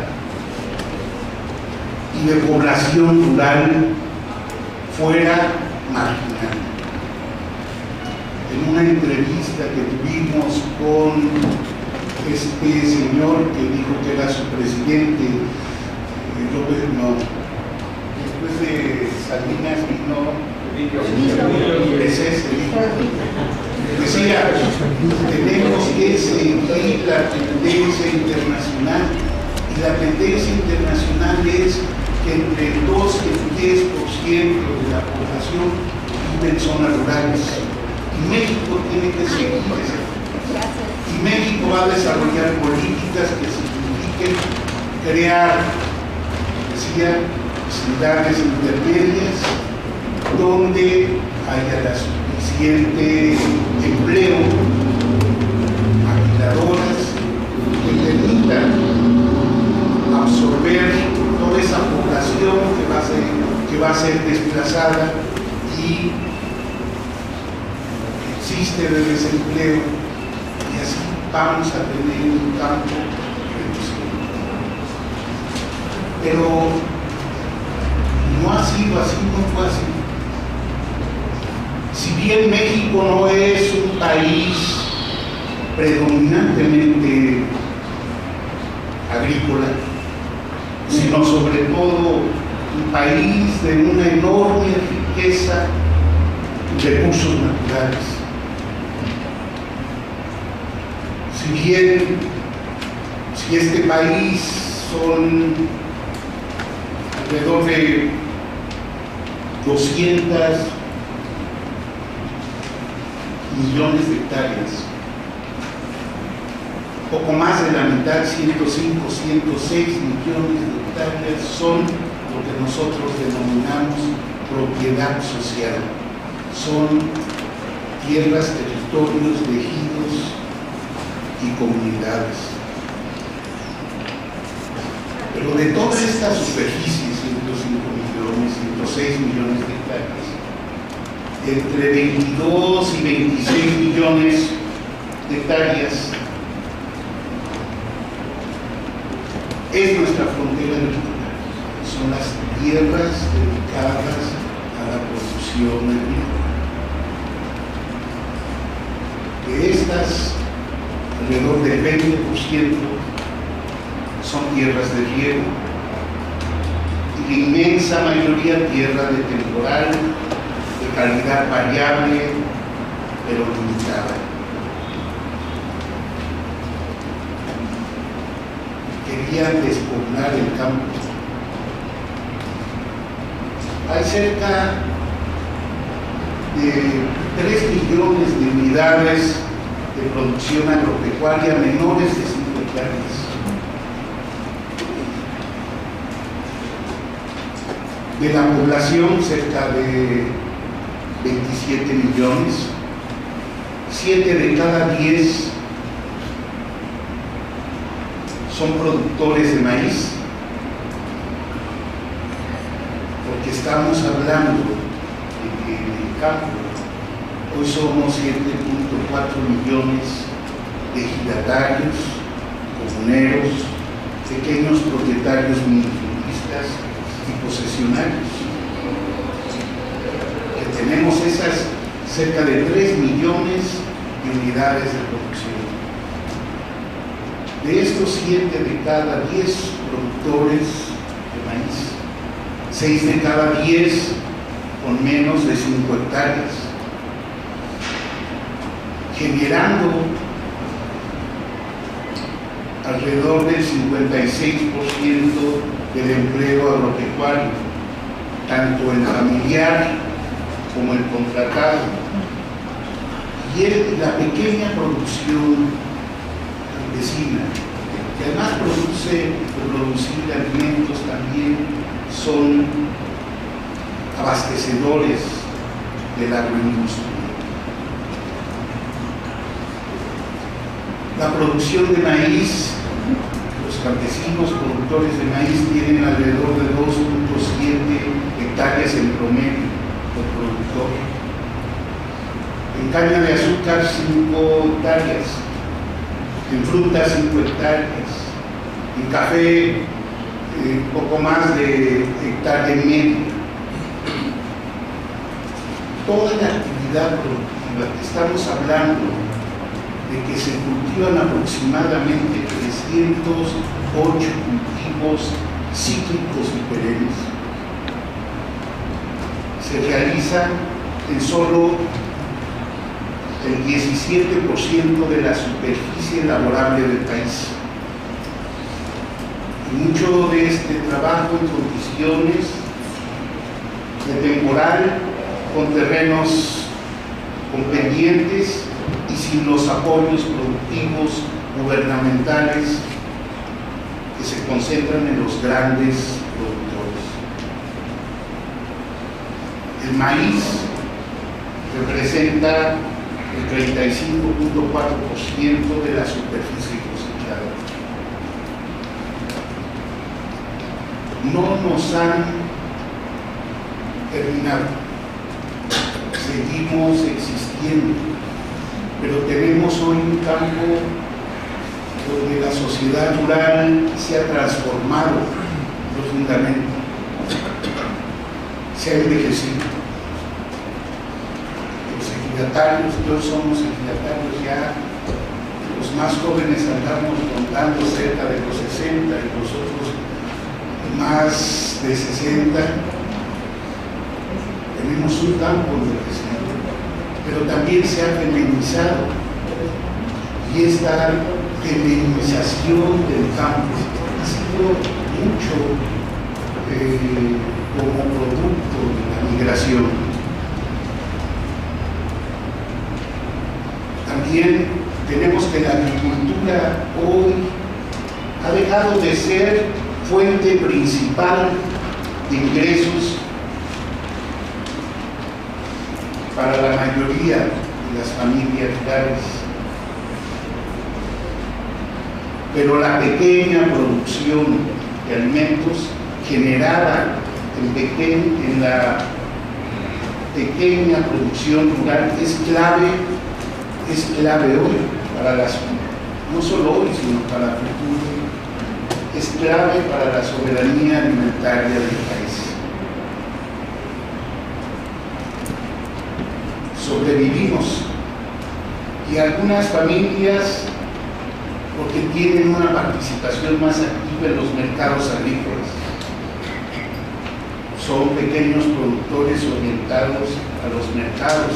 y de población rural, fuera marginal. en una entrevista que tuvimos con este señor que dijo que era su presidente, López, no, después de Salinas vino, ese es el hijo. Decía, tenemos que seguir la tendencia internacional, y la tendencia internacional es que entre el 2 y el 10% de la población vive en zonas rurales, y México tiene que seguir ese. Y México va a desarrollar políticas que signifiquen crear, decía, ciudades intermedias donde haya la suficiente empleo, maquiladoras que permitan absorber toda esa población que va a ser desplazada y existe de desempleo, y así vamos a tener un campo reducido. Pero no ha sido así, no fue así. Si bien México no es un país predominantemente agrícola, sino sobre todo un país de una enorme riqueza de recursos naturales. Si este país son alrededor de 200 millones de hectáreas, poco más de la mitad, 105, 106 millones de hectáreas, son lo que nosotros denominamos propiedad social. Son tierras, territorios, ejidos y comunidades. Pero de toda esta superficie, 105 millones, 106 millones de hectáreas, entre 22 y 26 millones de hectáreas es nuestra frontera agrícola. Son las tierras dedicadas a la producción agrícola. De estas, alrededor del 20% son tierras de riego, y la inmensa mayoría tierra de temporal, de calidad variable, pero limitada. Querían despoblar el campo. Hay cerca de 3 millones de unidades de producción agropecuaria menores de 5 hectáreas. De la población, cerca de 27 millones, 7 de cada 10 son productores de maíz, porque estamos hablando de que en el campo hoy somos 7.4 millones de ejidatarios, comuneros, pequeños propietarios minifundistas y posesionarios. Que tenemos esas cerca de 3 millones de unidades de producción. De estos 7 de cada 10 productores de maíz, 6 de cada 10 con menos de 5 hectáreas, generando alrededor del 56% del empleo agropecuario, tanto el familiar como el contratado, y la pequeña producción campesina, que además producir alimentos también son abastecedores de la agroindustria. La producción de maíz, los campesinos productores de maíz tienen alrededor de 2.7 hectáreas en promedio por productor. En caña de azúcar 5 hectáreas, en frutas 5 hectáreas, en café poco más de hectárea y medio. Toda la actividad productiva productiva. Estamos hablando de que se cultivan aproximadamente 308 cultivos cíclicos y perennes. Se realiza en solo el 17% de la superficie laborable del país. Y mucho de este trabajo en condiciones de temporal, con terrenos con pendientes y sin los apoyos productivos gubernamentales que se concentran en los grandes productores. El maíz representa el 35.4% de la superficie cosechada. No nos han terminado, seguimos existiendo, pero tenemos hoy un campo donde la sociedad rural se ha transformado profundamente, se ha envejecido. Todos somos ejidatarios ya, los más jóvenes andamos rondando cerca de los 60 y los otros más de 60. Tenemos un campo envejecido, pero también se ha feminizado, y esta feminización del campo ha sido mucho como producto de la migración. También tenemos que la agricultura hoy ha dejado de ser fuente principal de ingresos para la mayoría de las familias rurales. Pero la pequeña producción de alimentos generada en la pequeña producción rural es clave hoy para no solo hoy, sino para el futuro, es clave para la soberanía alimentaria del país. Sobrevivimos, y algunas familias, porque tienen una participación más activa en los mercados agrícolas, son pequeños productores orientados a los mercados.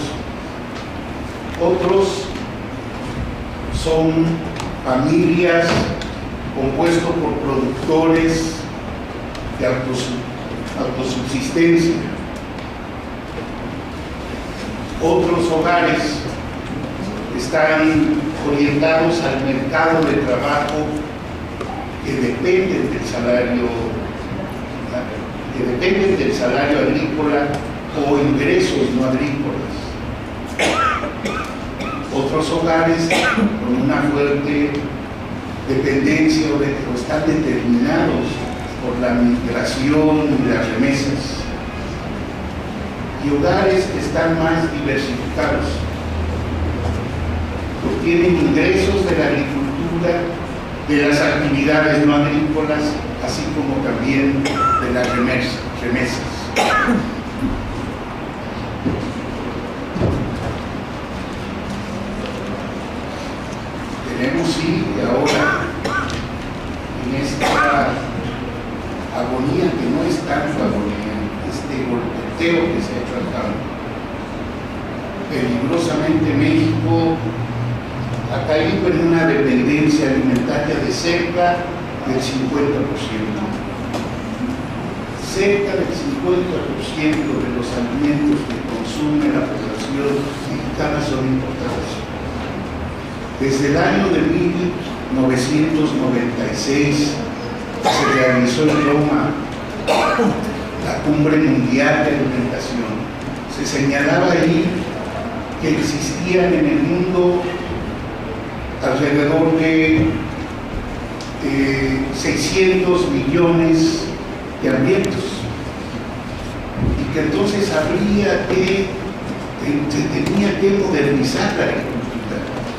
Otros son familias compuestas por productores de autosubsistencia. Otros hogares están orientados al mercado de trabajo que dependen del salario agrícola o ingresos no agrícolas. Otros hogares con una fuerte dependencia o están determinados por la migración y las remesas. Y hogares que están más diversificados, que tienen ingresos de la agricultura, de las actividades no agrícolas, así como también de las remesas. Tenemos sí ahora en esta agonía, que no es tanto agonía, este golpeteo que se ha hecho al campo, peligrosamente México ha caído en una dependencia alimentaria de cerca del 50%. Cerca del 50% de los alimentos que consume la población mexicana son importados. Desde el año de 1996 se realizó en Roma la Cumbre Mundial de Alimentación. Se señalaba ahí que existían en el mundo alrededor de 600 millones de hambrientos, y que entonces se tenía que modernizar la agricultura,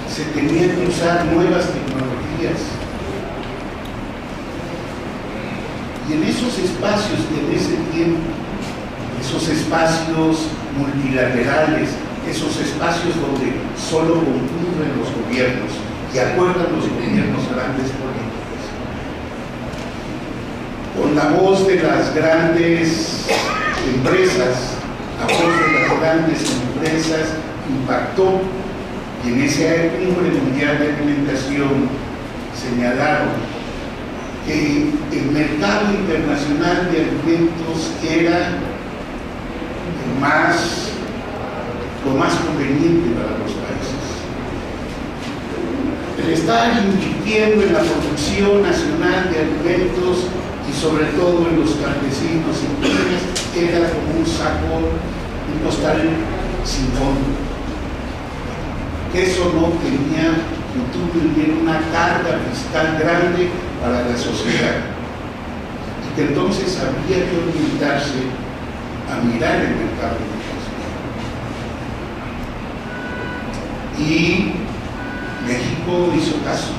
se tenía que usar nuevas tecnologías. Y en esos espacios, en ese tiempo, esos espacios multilaterales, esos espacios donde solo concurren los gobiernos y acuerdan los gobiernos grandes políticas. Con la voz de las grandes empresas, impactó, y en esa cumbre mundial de alimentación señalaron que el mercado internacional de alimentos era lo más conveniente para los países. El estar invirtiendo en la producción nacional de alimentos y sobre todo en los campesinos y indígenas era como un costal sin fondo. Eso no tenía futuro y era una carga fiscal grande para la sociedad, y que entonces había que orientarse a mirar el mercado internacional. Y México hizo caso.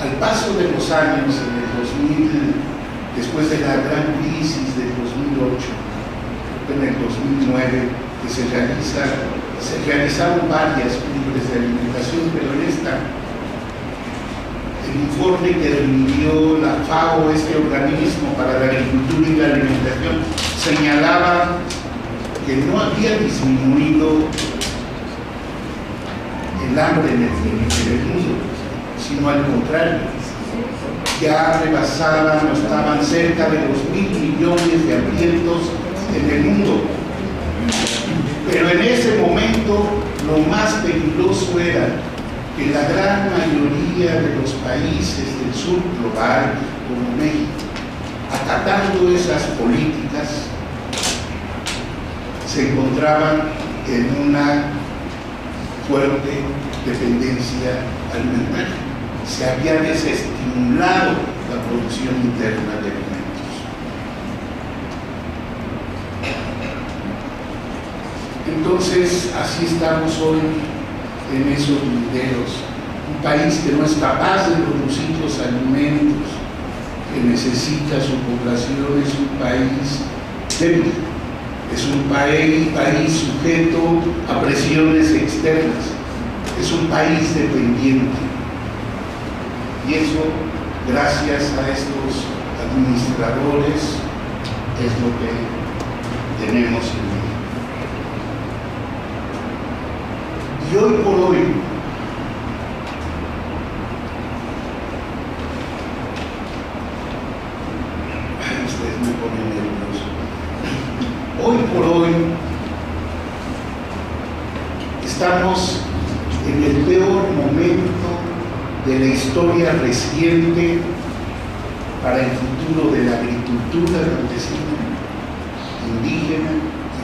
Al paso de los años, en el 2000, después de la gran crisis del 2008, en el 2009, que se realizaron varias cumbres de alimentación, pero en esta, el informe que rindió la FAO, este organismo para la agricultura y la alimentación, señalaba que no había disminuido el hambre en el mundo, sino al contrario, ya rebasaban o estaban cerca de los 1.000 millones de hambrientos en el mundo. Pero en ese momento lo más peligroso era que la gran mayoría de los países del sur global, como México, acatando esas políticas, se encontraban en una fuerte dependencia alimentaria. Se había desestimulado la producción interna de alimentos. Entonces, así estamos hoy en esos linderos. Un país que no es capaz de producir los alimentos que necesita su población es un país débil, es un país sujeto a presiones externas, es un país dependiente. Y eso, gracias a estos administradores, es lo que tenemos en México. Y hoy por hoy, ustedes me ponen nervioso. Hoy por hoy estamos en el peor momento de la historia reciente para el futuro de la agricultura campesina, indígena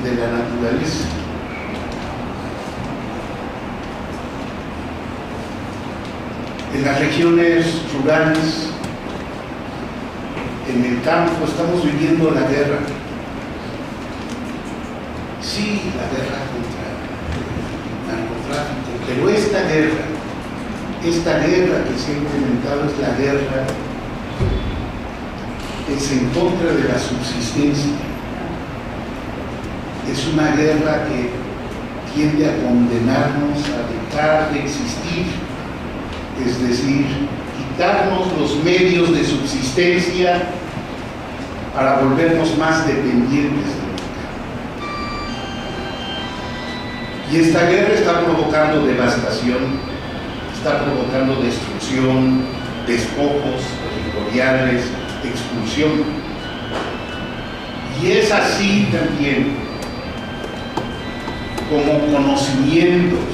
y de la naturaleza. En las regiones rurales, en el campo, estamos viviendo la guerra. Sí, la guerra contra el narcotráfico, pero esta guerra que se ha implementado es la guerra que es en contra de la subsistencia. Es una guerra que tiende a condenarnos a dejar de existir, es decir, quitarnos los medios de subsistencia para volvernos más dependientes del mercado. Y esta guerra está provocando devastación, está provocando destrucción, despojos territoriales, expulsión. Y es así también como conocimientos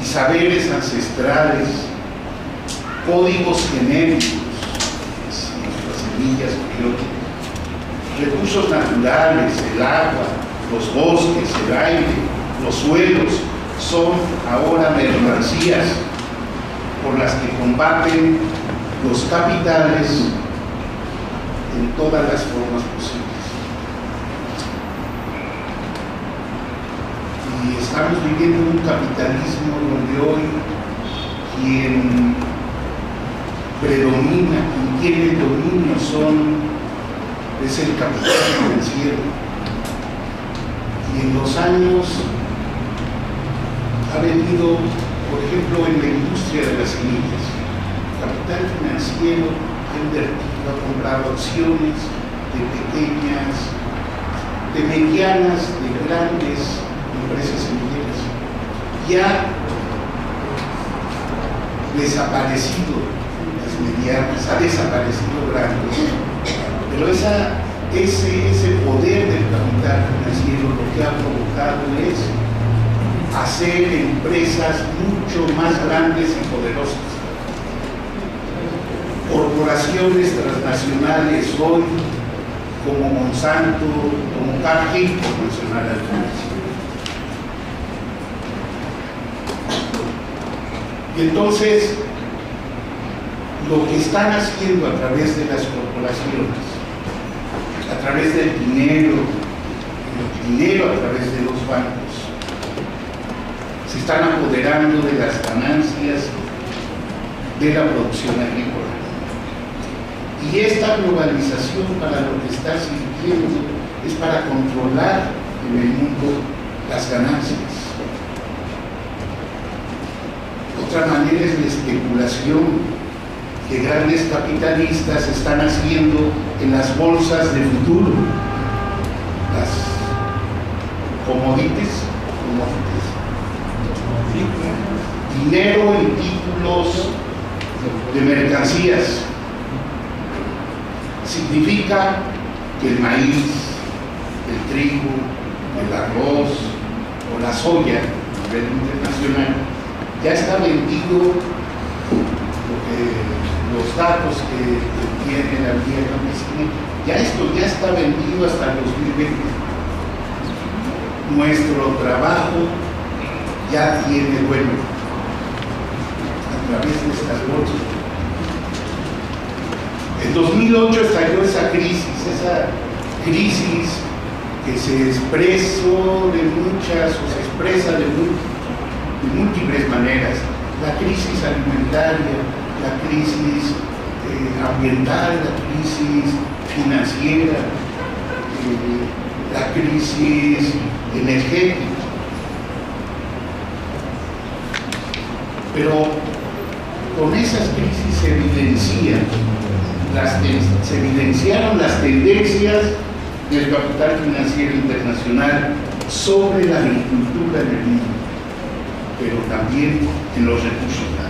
y saberes ancestrales, códigos genéticos, nuestras semillas biológicas, recursos naturales, el agua, los bosques, el aire, los suelos, son ahora mercancías por las que combaten los capitales en todas las formas posibles. Y estamos viviendo un capitalismo donde hoy quien predomina, quien tiene el dominio es el capital financiero. Y en los años ha vendido, por ejemplo, en la industria de las semillas. Capital financiero ha invertido, ha comprado acciones de pequeñas, de medianas, de grandes empresas semilleras. Ya desaparecido las medianas, ha desaparecido grandes, pero ese poder del capital financiero lo que ha provocado es hacer empresas mucho más grandes y poderosas. Corporaciones transnacionales hoy, como Monsanto, como Cargill, por mencionar algunas. Y entonces, lo que están haciendo a través de las corporaciones, a través del dinero a través de los bancos, se están apoderando de las ganancias de la producción agrícola. Y esta globalización para lo que está sirviendo es para controlar en el mundo las ganancias. Otra manera es la especulación que grandes capitalistas están haciendo en las bolsas de futuro, las commodities, dinero en títulos de mercancías. Significa que el maíz, el trigo, el arroz o la soya a nivel internacional ya está vendido. Los datos que tiene la Vía Campesina, esto ya está vendido hasta el 2020. Nuestro trabajo ya tiene vuelo a través de estas bolsas. En 2008 estalló esa crisis que se expresó se expresa de múltiples maneras. La crisis alimentaria, la crisis ambiental, la crisis financiera, la crisis energética. Pero con esas crisis se evidenciaron las tendencias del capital financiero internacional sobre la agricultura en el mundo, pero también en los recursos naturales.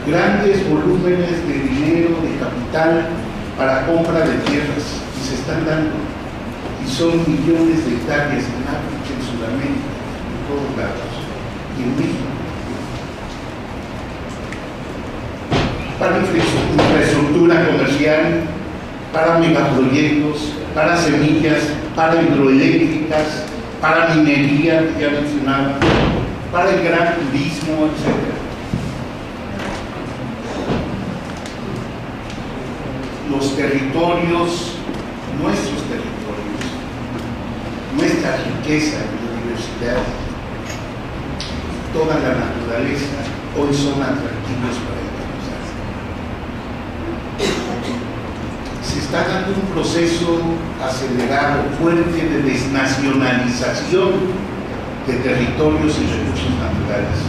Grandes volúmenes de dinero, de capital para compra de tierras, y se están dando, y son millones de hectáreas en África, en Sudamérica, en todos lados, y en México. Para infraestructura comercial, para megaproyectos, para semillas, para hidroeléctricas, para minería, que ya mencionaba, para el gran turismo, etc. Los territorios, nuestros territorios, nuestra riqueza y biodiversidad, toda la naturaleza, hoy son atractivos para el se está dando un proceso acelerado, fuerte de desnacionalización de territorios y recursos naturales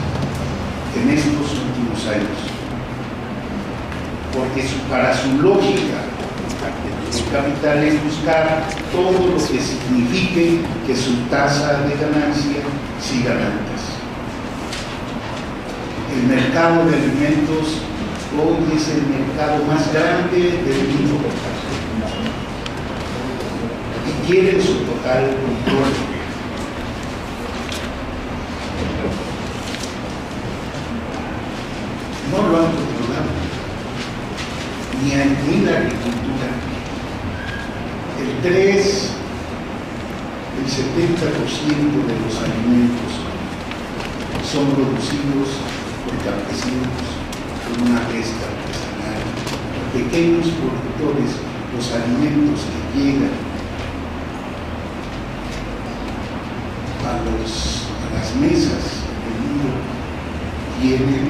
en estos últimos años. Porque para su lógica, el capital es buscar todo lo que signifique que su tasa de ganancia siga altas. El mercado de alimentos hoy es el mercado más grande del mundo y quieren su total control. No lo han controlado, ni la agricultura. El 70% de los alimentos son producidos por campesinos, con una pesca artesanal, pequeños productores. Los alimentos que llegan a las mesas del mundo tienen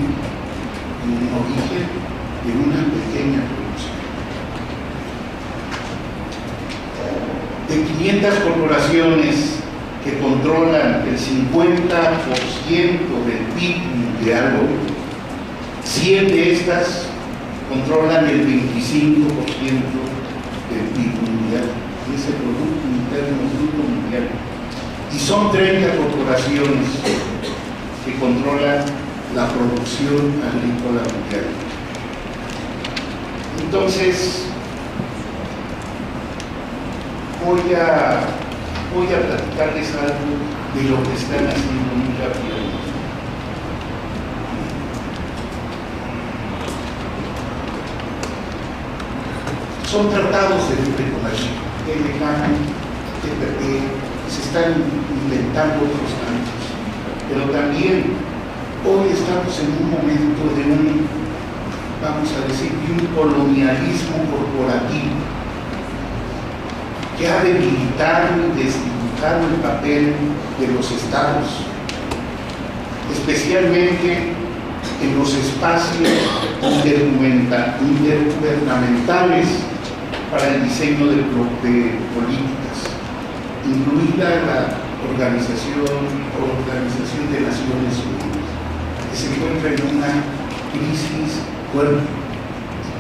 un origen de una pequeña producción. De 500 corporaciones que controlan el 50% del PIB mundial, 100 de estas controlan el 25% del PIB mundial, ese Producto Interno Bruto mundial. Y son 30 corporaciones que controlan la producción agrícola mundial. Entonces, voy a platicarles algo de lo que están haciendo muy rápidamente. Son tratados de libre comercio, TLCAN, TPP, se están inventando otros tantos, pero también hoy estamos en un momento de vamos a decir, de un colonialismo corporativo que ha debilitado y desdibujado el papel de los estados, especialmente en los espacios intergubernamentales para el diseño de políticas, incluida la Organización de Naciones Unidas, que se encuentra en una crisis fuerte.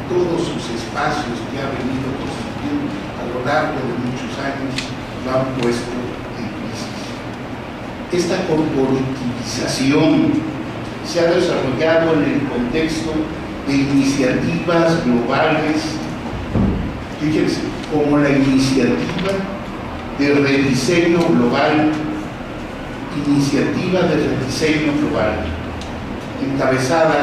Todos sus espacios que ha venido constituyendo a lo largo de muchos años lo han puesto en crisis. Esta corporativización se ha desarrollado en el contexto de iniciativas globales, fíjense, como la iniciativa de rediseño global, encabezada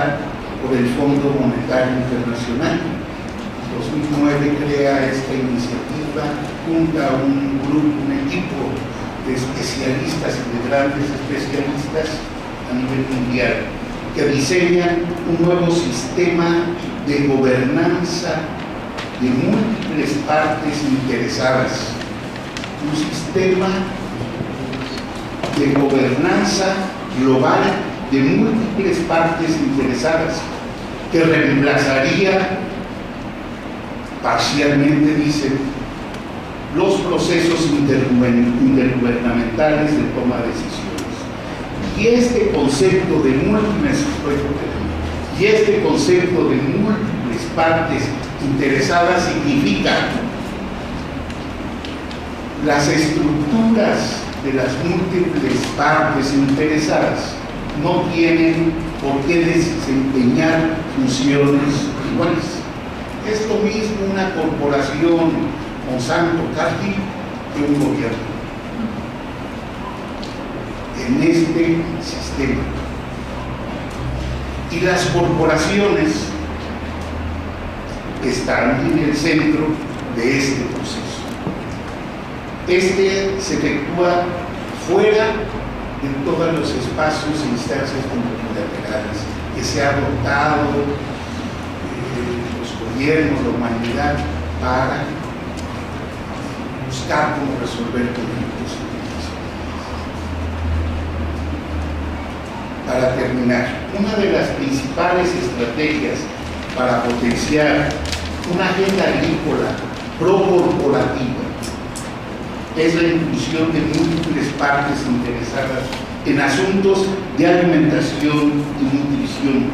por el Fondo Monetario Internacional. En 2009 crea esta iniciativa, junta a un equipo de especialistas y de grandes especialistas a nivel mundial, que diseñan un nuevo sistema de gobernanza de múltiples partes interesadas, un sistema de gobernanza global de múltiples partes interesadas, que reemplazaría parcialmente, dicen, los procesos intergubernamentales de toma de decisiones. Y este concepto de múltiples partes interesadas significa las estructuras de las múltiples partes interesadas no tienen por qué desempeñar funciones iguales. Es lo mismo una corporación Monsanto Cargill que un gobierno. En este sistema. Y las corporaciones están en el centro de este proceso. Este se efectúa fuera de todos los espacios e instancias multilaterales que se ha dotado los gobiernos, la humanidad, para buscar cómo resolver conflictos. Para terminar, una de las principales estrategias para potenciar una agenda agrícola pro-corporativa es la inclusión de múltiples partes interesadas en asuntos de alimentación y nutrición.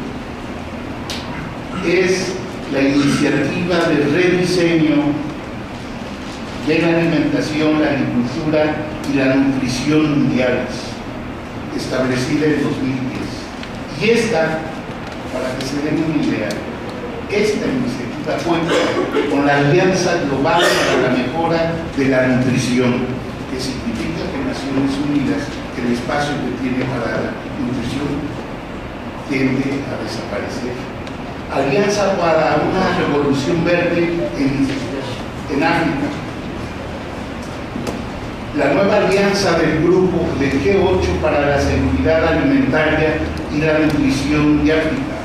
Es la iniciativa de rediseño de la alimentación, la agricultura y la nutrición mundiales, establecida en 2010. Y esta, para que se den una idea, esta iniciativa cuenta con la Alianza Global para la Mejora de la Nutrición, que significa que Naciones Unidas, que el espacio que tiene para la nutrición tiende a desaparecer. Alianza para una Revolución Verde en África. La nueva alianza del grupo del G8 para la seguridad alimentaria y la nutrición de África.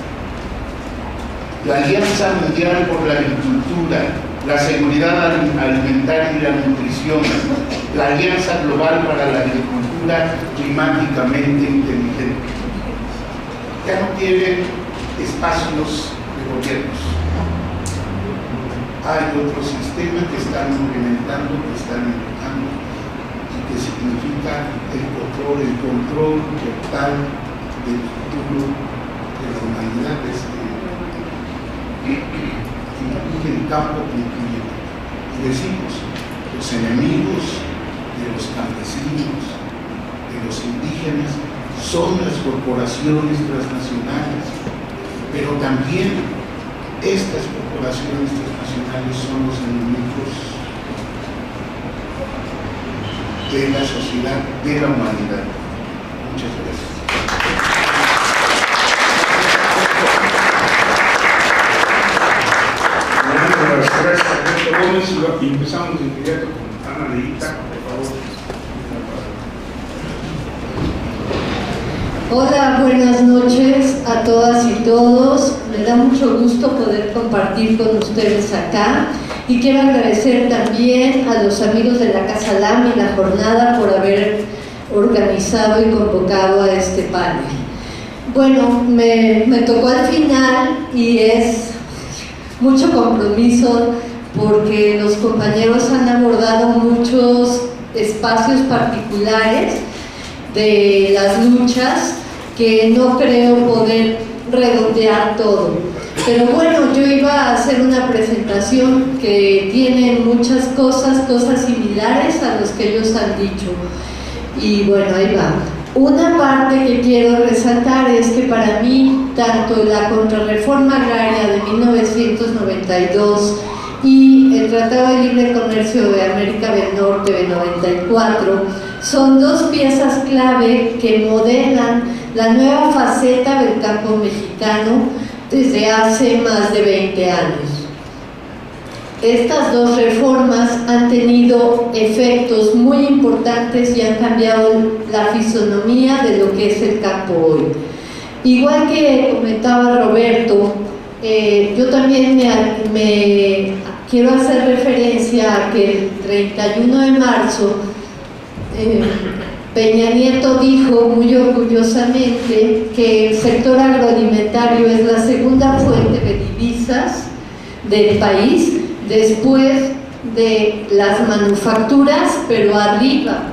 La Alianza Mundial por la Agricultura, la seguridad alimentaria y la nutrición, la Alianza Global para la Agricultura climáticamente inteligente. Ya no tienen espacios de gobiernos. Hay otros sistemas que están implementando, que están empujando y que que significa el control total del futuro de la humanidad, incluye el campo concluye. Y decimos, los enemigos de los campesinos, de los indígenas, son las corporaciones transnacionales, pero también estas corporaciones transnacionales son los enemigos de la sociedad, de la humanidad. Muchas gracias. Gracias, Alberto Gómez. Y empezamos de inmediato con Ana Leita, por favor. Hola, buenas noches a todas y todos. Me da mucho gusto poder compartir con ustedes acá y quiero agradecer también a los amigos de la Casa LAM y la jornada por haber organizado y convocado a este panel. Bueno, me tocó al final y es mucho compromiso porque los compañeros han abordado muchos espacios particulares de las luchas que no creo poder redondear todo. Pero bueno, yo iba a hacer una presentación que tiene muchas cosas similares a los que ellos han dicho. Y bueno, ahí va. Una parte que quiero resaltar es que para mí, tanto la Contrarreforma Agraria de 1992 y el Tratado de Libre Comercio de América del Norte de 94 son dos piezas clave que modelan la nueva faceta del campo mexicano desde hace más de 20 años. Estas dos reformas han tenido efectos muy importantes y han cambiado la fisonomía de lo que es el campo hoy. Igual que comentaba Roberto, yo también me quiero hacer referencia a que el 31 de marzo Peña Nieto dijo muy orgullosamente que el sector agroalimentario es la segunda fuente de divisas del país después de las manufacturas, pero arriba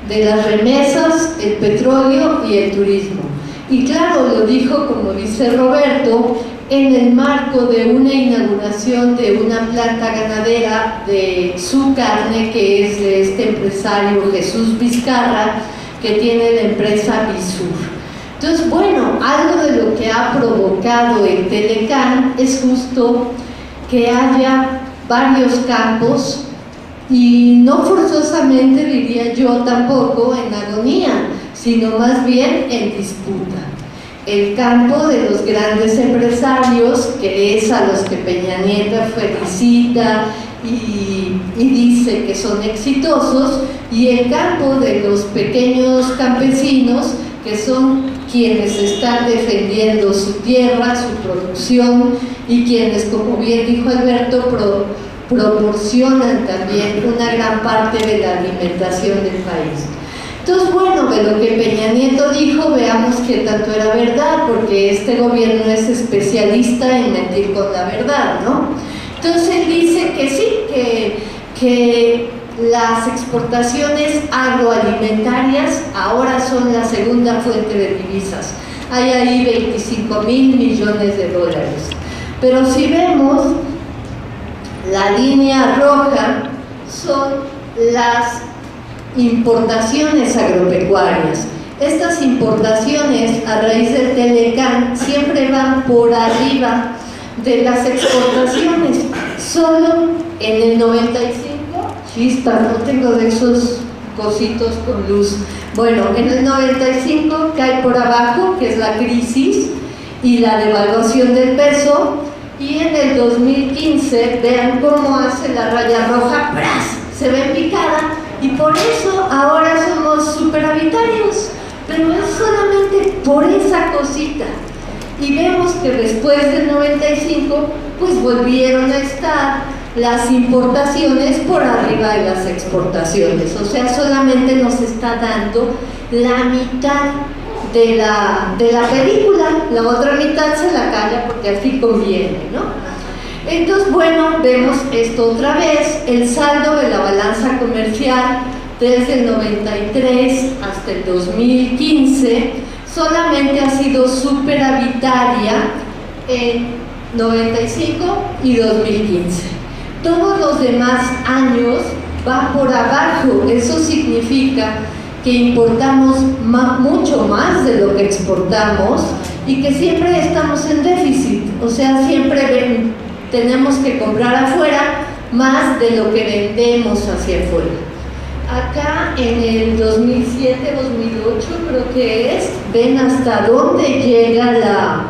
de las remesas, el petróleo y el turismo. Y claro, lo dijo, como dice Roberto, en el marco de una inauguración de una planta ganadera de su carne, que es de este empresario Jesús Vizcarra, que tiene la empresa Bisur. Entonces, bueno, algo de lo que ha provocado el Telecán es justo que haya varios campos y no forzosamente, diría yo tampoco, en agonía, sino más bien en disputa. El campo de los grandes empresarios, que es a los que Peña Nieto felicita y dice que son exitosos, y el campo de los pequeños campesinos, que son quienes están defendiendo su tierra, su producción, y quienes, como bien dijo Alberto, proporcionan también una gran parte de la alimentación del país. Entonces, bueno, de lo que Peña Nieto dijo, veamos que tanto era verdad, porque este gobierno es especialista en mentir con la verdad, ¿no? Entonces él dice que sí, que las exportaciones agroalimentarias ahora son la segunda fuente de divisas. Hay ahí 25,000 millones de dólares. Pero si vemos, la línea roja son las importaciones agropecuarias. Estas importaciones, a raíz del Telecán, siempre van por arriba de las exportaciones. Solo en el 95, chispa, no tengo de esos cositos con luz. Bueno, en el 95 cae por abajo, que es la crisis y la devaluación del peso, y en el 2015, vean cómo hace la raya roja, ¡bras!, se ve picada, y por eso ahora somos superavitarios, pero es solamente por esa cosita. Y vemos que después del 95, pues volvieron a estar las importaciones por arriba de las exportaciones, o sea, solamente nos está dando la mitad de la película, la otra mitad se la calla porque así conviene, ¿no? Entonces, bueno, vemos esto otra vez, el saldo de la balanza comercial desde el 93 hasta el 2015, solamente ha sido superavitaria en 95 y 2015. Todos los demás años va por abajo. Eso significa que importamos mucho más de lo que exportamos y que siempre estamos en déficit, o sea, siempre tenemos que comprar afuera más de lo que vendemos hacia afuera. Acá en el 2007-2008 creo que es, ven hasta dónde llega la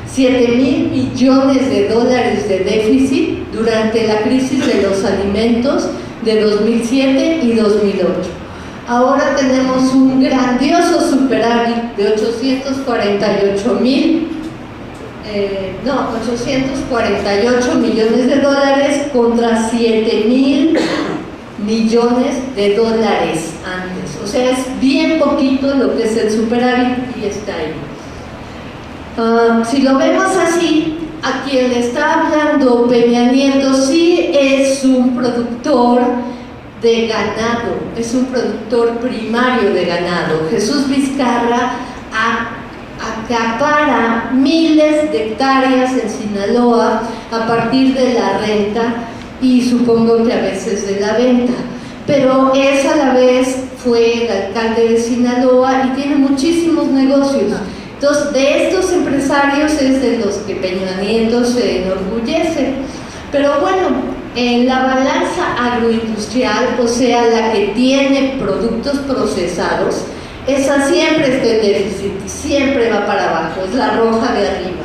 7,000 millones de dólares de déficit durante la crisis de los alimentos de 2007 y 2008. Ahora tenemos un grandioso superávit de 848 millones de dólares contra 7,000 millones de dólares antes. O sea, es bien poquito lo que es el superávit y está ahí. Si lo vemos así, a quien le está hablando Peña Nieto sí es un productor de ganado, es un productor primario de ganado. Jesús Vizcarra acapara miles de hectáreas en Sinaloa a partir de la renta y supongo que a veces de la venta, pero es a la vez fue el alcalde de Sinaloa y tiene muchísimos negocios. Entonces, de estos empresarios es de los que Peña Nieto se enorgullece. Pero bueno, en la balanza agroindustrial, o sea, la que tiene productos procesados, esa siempre está en déficit, siempre va para abajo, es la roja de arriba.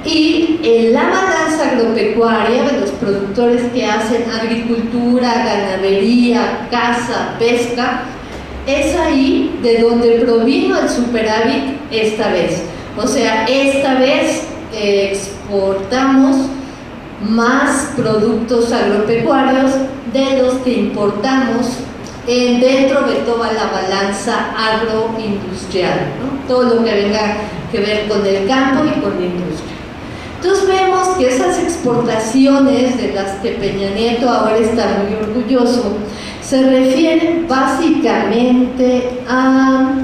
Y en la balanza agropecuaria de los productores que hacen agricultura, ganadería, caza, pesca, es ahí de donde provino el superávit esta vez. O sea, esta vez exportamos más productos agropecuarios de los que importamos dentro de toda la balanza agroindustrial, ¿no? Todo lo que venga que ver con el campo y con la industria. Entonces vemos que esas exportaciones de las que Peña Nieto ahora está muy orgulloso se refieren básicamente a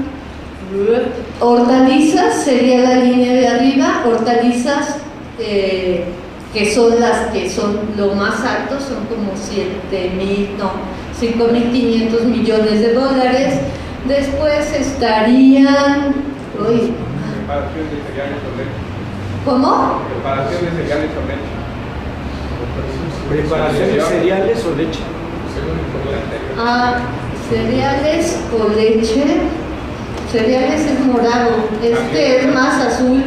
hortalizas, sería la línea de arriba, hortalizas que son las que son lo más alto, son como 5.500 millones de dólares. Después estarían... Preparación de cereales o leche. ¿Cómo? Preparación de cereales o leche. Preparación de cereales o leche. Cereales o leche. Cereales es morado, este es más azul.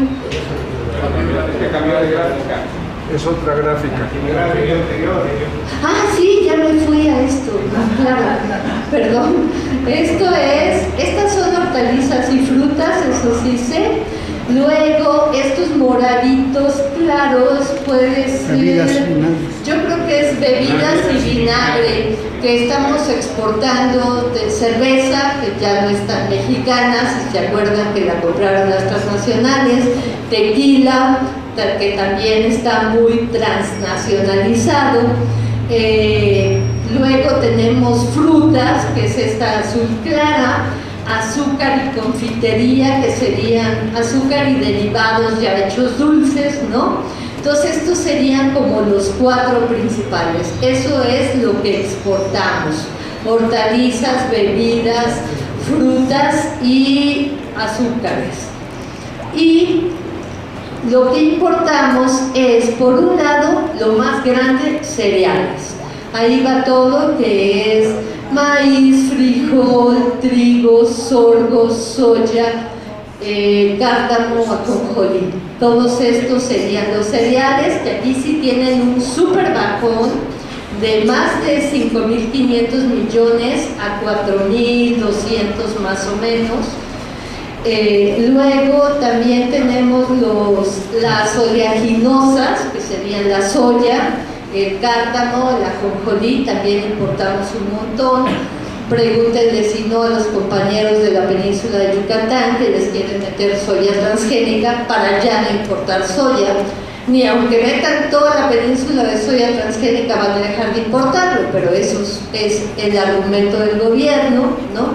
Este cambió de gráfica. Es otra gráfica. Sí, ya me fui a esto. Claro, perdón. Estas son hortalizas y frutas, eso sí sé. Luego, estos moraditos claros puede ser, yo creo que es bebidas y vinagre, que estamos exportando de cerveza, que ya no están mexicanas, si se acuerdan que la compraron las transnacionales, tequila, que también está muy transnacionalizado. Luego tenemos frutas, que es esta azul clara, azúcar y confitería, que serían azúcar y derivados ya hechos dulces, ¿no? Entonces estos serían como los 4 principales. Eso es lo que exportamos: hortalizas, bebidas, frutas y azúcares. Y lo que importamos es, por un lado, lo más grande, cereales. Ahí va todo, que es maíz, frijol, trigo, sorgo, soya, cárdamo, ajonjolí. Todos estos serían los cereales, que aquí sí tienen un súper bajón de más de 5.500 millones a 4.200 más o menos. Luego también tenemos las oleaginosas, que serían la soya, el cárdamo, la ajonjolí, también importamos un montón. Pregúntenle si no a los compañeros de la península de Yucatán, que les quieren meter soya transgénica para ya no importar soya, ni aunque metan toda la península de soya transgénica transgénica van a dejar de importarlo, pero eso es el argumento del gobierno, ¿no?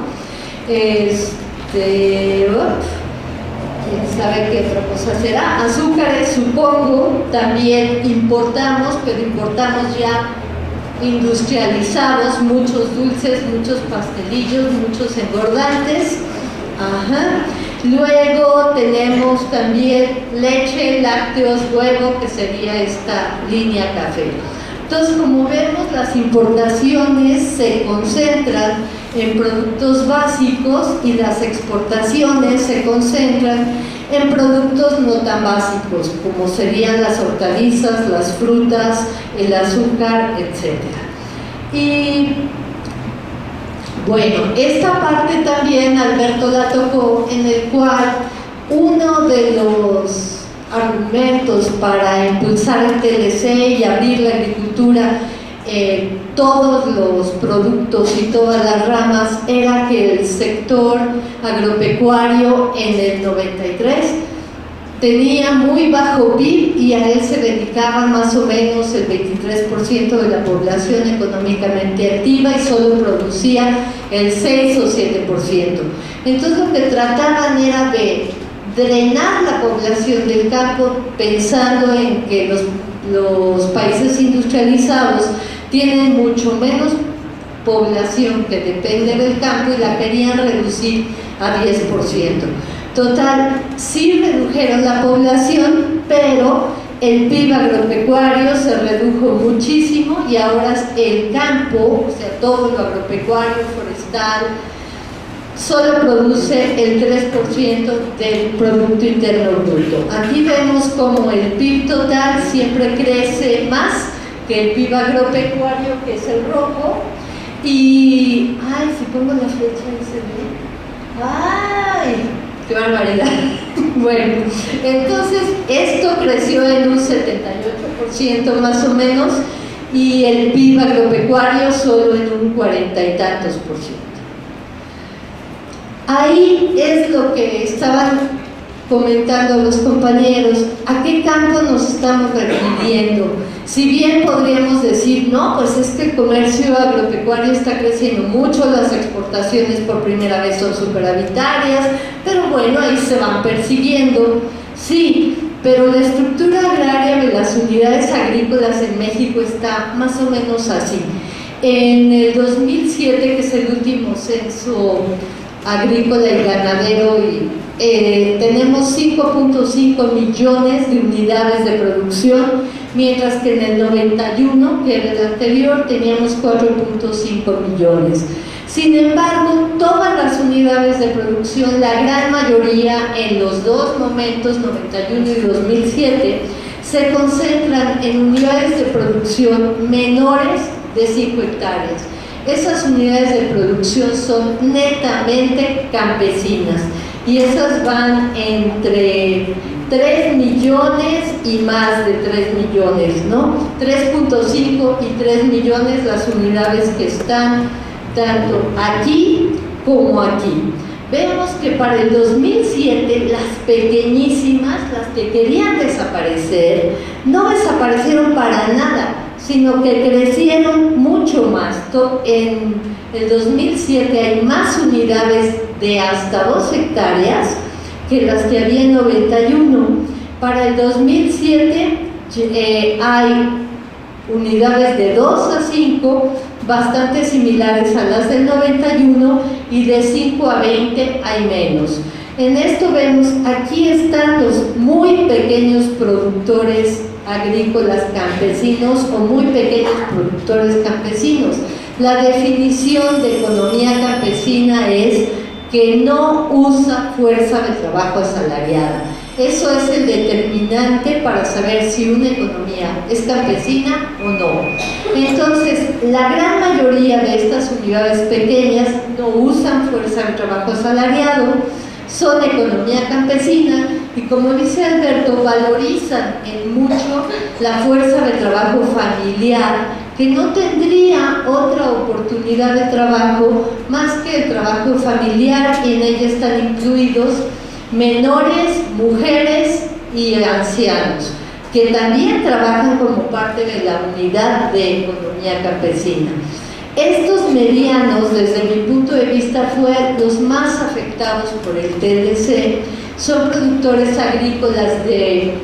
¿Quién sabe qué otra cosa será? Azúcares, supongo, también importamos, pero importamos ya industrializados, muchos dulces, muchos pastelillos, muchos engordantes. Ajá. Luego tenemos también leche, lácteos, huevo, que sería esta línea café. Entonces, como vemos, las importaciones se concentran en productos básicos y las exportaciones se concentran en productos no tan básicos, como serían las hortalizas, las frutas, el azúcar, etc. Y bueno, esta parte también Alberto la tocó, en el cual uno de los argumentos para impulsar el TLC y abrir la agricultura, todos los productos y todas las ramas, era que el sector agropecuario en el 93 tenía muy bajo PIB y a él se dedicaban más o menos el 23% de la población económicamente activa y solo producía el 6 o 7%. Entonces lo que trataban era de drenar la población del campo, pensando en que los países industrializados tienen mucho menos población que depende del campo y la querían reducir a 10%. Total, sí redujeron la población, pero el PIB agropecuario se redujo muchísimo y ahora el campo, o sea, todo lo agropecuario, forestal, solo produce el 3% del Producto Interno Bruto. Aquí vemos como el PIB total siempre crece más que el PIB agropecuario, que es el rojo, y, ay, si pongo la flecha ahí se ve, ay, qué barbaridad. Bueno, entonces esto creció en un 78% más o menos, y el PIB agropecuario solo en un 40 y tantos %. Ahí es lo que estaban comentando los compañeros, ¿a qué campo nos estamos refiriendo? Si bien podríamos decir, no, pues es que el comercio agropecuario está creciendo mucho, las exportaciones por primera vez son superavitarias, pero bueno, ahí se van persiguiendo, sí, pero la estructura agraria de las unidades agrícolas en México está más o menos así. En el 2007, que es el último censo agrícola y ganadero, tenemos 5.5 millones de unidades de producción, mientras que en el 91, que era el anterior, teníamos 4.5 millones. Sin embargo, todas las unidades de producción, la gran mayoría en los dos momentos, 91 y 2007, se concentran en unidades de producción menores de 5 hectáreas. Esas unidades de producción son netamente campesinas y esas van entre 3 millones y más de 3 millones, ¿no? 3.5 y 3 millones las unidades que están tanto aquí como aquí. Vemos que para el 2007 las pequeñísimas, las que querían desaparecer, no desaparecieron para nada, sino que crecieron mucho más. En el 2007 hay más unidades de hasta 2 hectáreas que las que había en 91. Para el 2007 hay unidades de 2 a 5, bastante similares a las del 91, y de 5 a 20 hay menos. En esto vemos, aquí están los muy pequeños productores agrícolas campesinos o muy pequeños productores campesinos. La definición de economía campesina es que no usa fuerza de trabajo asalariada. Eso es el determinante para saber si una economía es campesina o no. Entonces, la gran mayoría de estas unidades pequeñas no usan fuerza de trabajo asalariado, son economía campesina y, como dice Alberto, valorizan en mucho la fuerza de trabajo familiar, que no tendría otra oportunidad de trabajo más que el trabajo familiar, y en ella están incluidos menores, mujeres y ancianos. que también trabajan como parte de la unidad de economía campesina. Estos medianos, desde mi punto de vista, fueron los más afectados por el TLC. Son productores agrícolas de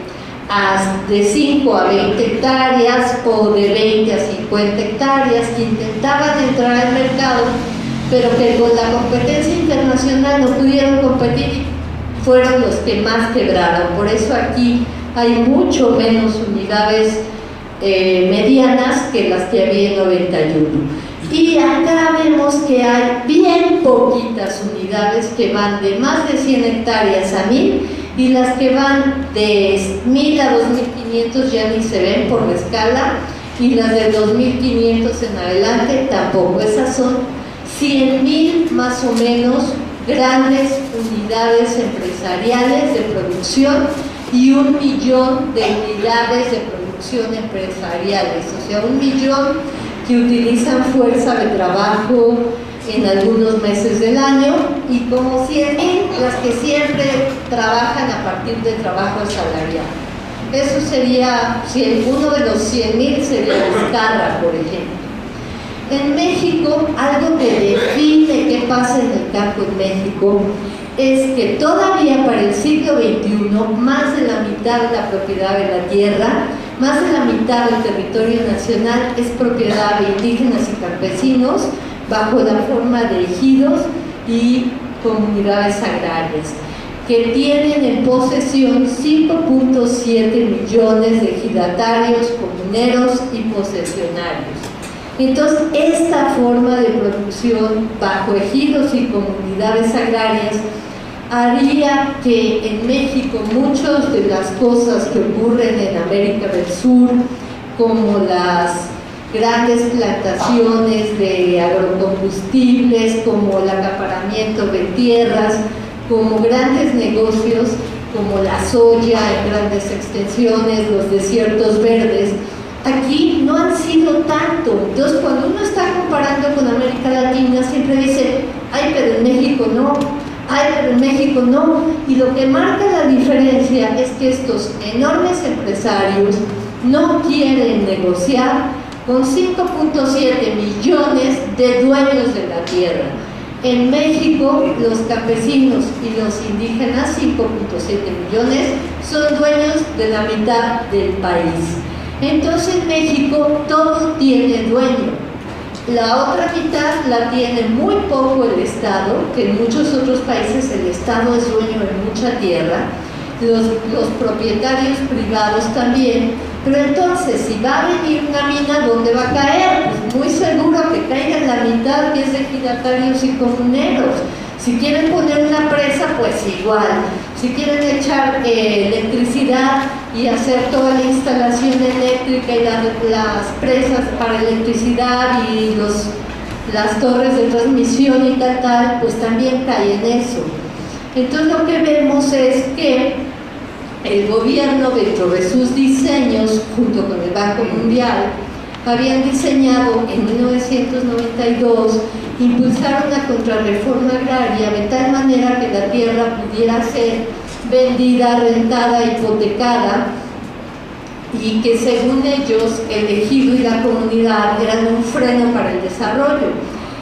5 a 20 hectáreas o de 20 a 50 hectáreas que intentaban entrar al mercado, pero que con la competencia internacional no pudieron competir y fueron los que más quebraron. Por eso aquí hay mucho menos unidades medianas que las que había en 91. Y acá vemos que hay bien poquitas unidades que van de más de 100 hectáreas a 1000, y las que van de 1000 a 2500 ya ni se ven por la escala, y las de 2500 en adelante tampoco. Esas son 100,000 más o menos grandes unidades empresariales de producción y 1,000,000 de unidades de producción empresariales, o sea, 1,000,000 que utilizan fuerza de trabajo en algunos meses del año, y como 100,000 las que siempre trabajan a partir de trabajo asalariado. Eso sería, uno de los 100,000 sería Vizcarra, por ejemplo. En México, algo que define qué pasa en el campo en México es que todavía para el siglo XXI, más de la mitad de la propiedad de la tierra, más de la mitad del territorio nacional es propiedad de indígenas y campesinos bajo la forma de ejidos y comunidades agrarias, que tienen en posesión 5.7 millones de ejidatarios, comuneros y posesionarios. Entonces, esta forma de producción bajo ejidos y comunidades agrarias haría que en México muchas de las cosas que ocurren en América del Sur, como las grandes plantaciones de agrocombustibles, como el acaparamiento de tierras, como grandes negocios como la soya en grandes extensiones, los desiertos verdes, aquí no han sido tanto. Entonces, cuando uno está comparando con América Latina, siempre dice, ay, pero en México no, ay, pero en México no. Y lo que marca la diferencia es que estos enormes empresarios no quieren negociar con 5.7 millones de dueños de la tierra. En México, los campesinos y los indígenas, 5.7 millones, son dueños de la mitad del país. Entonces, en México todo tiene dueño. La otra mitad la tiene muy poco el Estado, que en muchos otros países el Estado es dueño de mucha tierra, los propietarios privados también. Pero entonces, si va a venir una mina, ¿dónde va a caer? Pues muy seguro que caiga en la mitad, que es de ejidatarios y comuneros. Si quieren poner una presa, pues igual. Si quieren echar electricidad y hacer toda la instalación eléctrica y las presas para electricidad y las torres de transmisión y tal, pues también cae en eso. Entonces, lo que vemos es que el gobierno, dentro de sus diseños, junto con el Banco Mundial, habían diseñado en 1992 impulsar una contrarreforma agraria de tal manera que la tierra pudiera ser vendida, rentada, hipotecada, y que según ellos el ejido y la comunidad eran un freno para el desarrollo.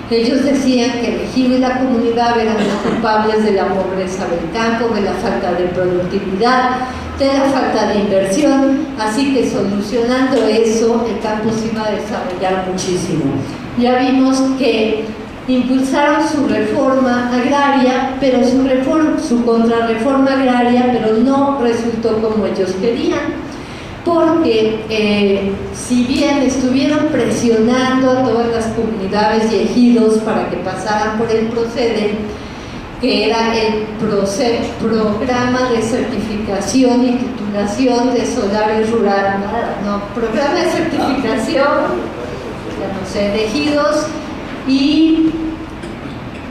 Ellos decían que el ejido y la comunidad eran los culpables de la pobreza del campo, de la falta de productividad, de la falta de inversión, así que solucionando eso, el campo se iba a desarrollar muchísimo. Ya vimos que impulsaron su reforma agraria, pero su contrarreforma agraria, pero no resultó como ellos querían, porque si bien estuvieron presionando a todas las comunidades y ejidos para que pasaran por el PROCEDE, que era el programa de certificación y titulación de solares rurales, programa de certificación, de ejidos y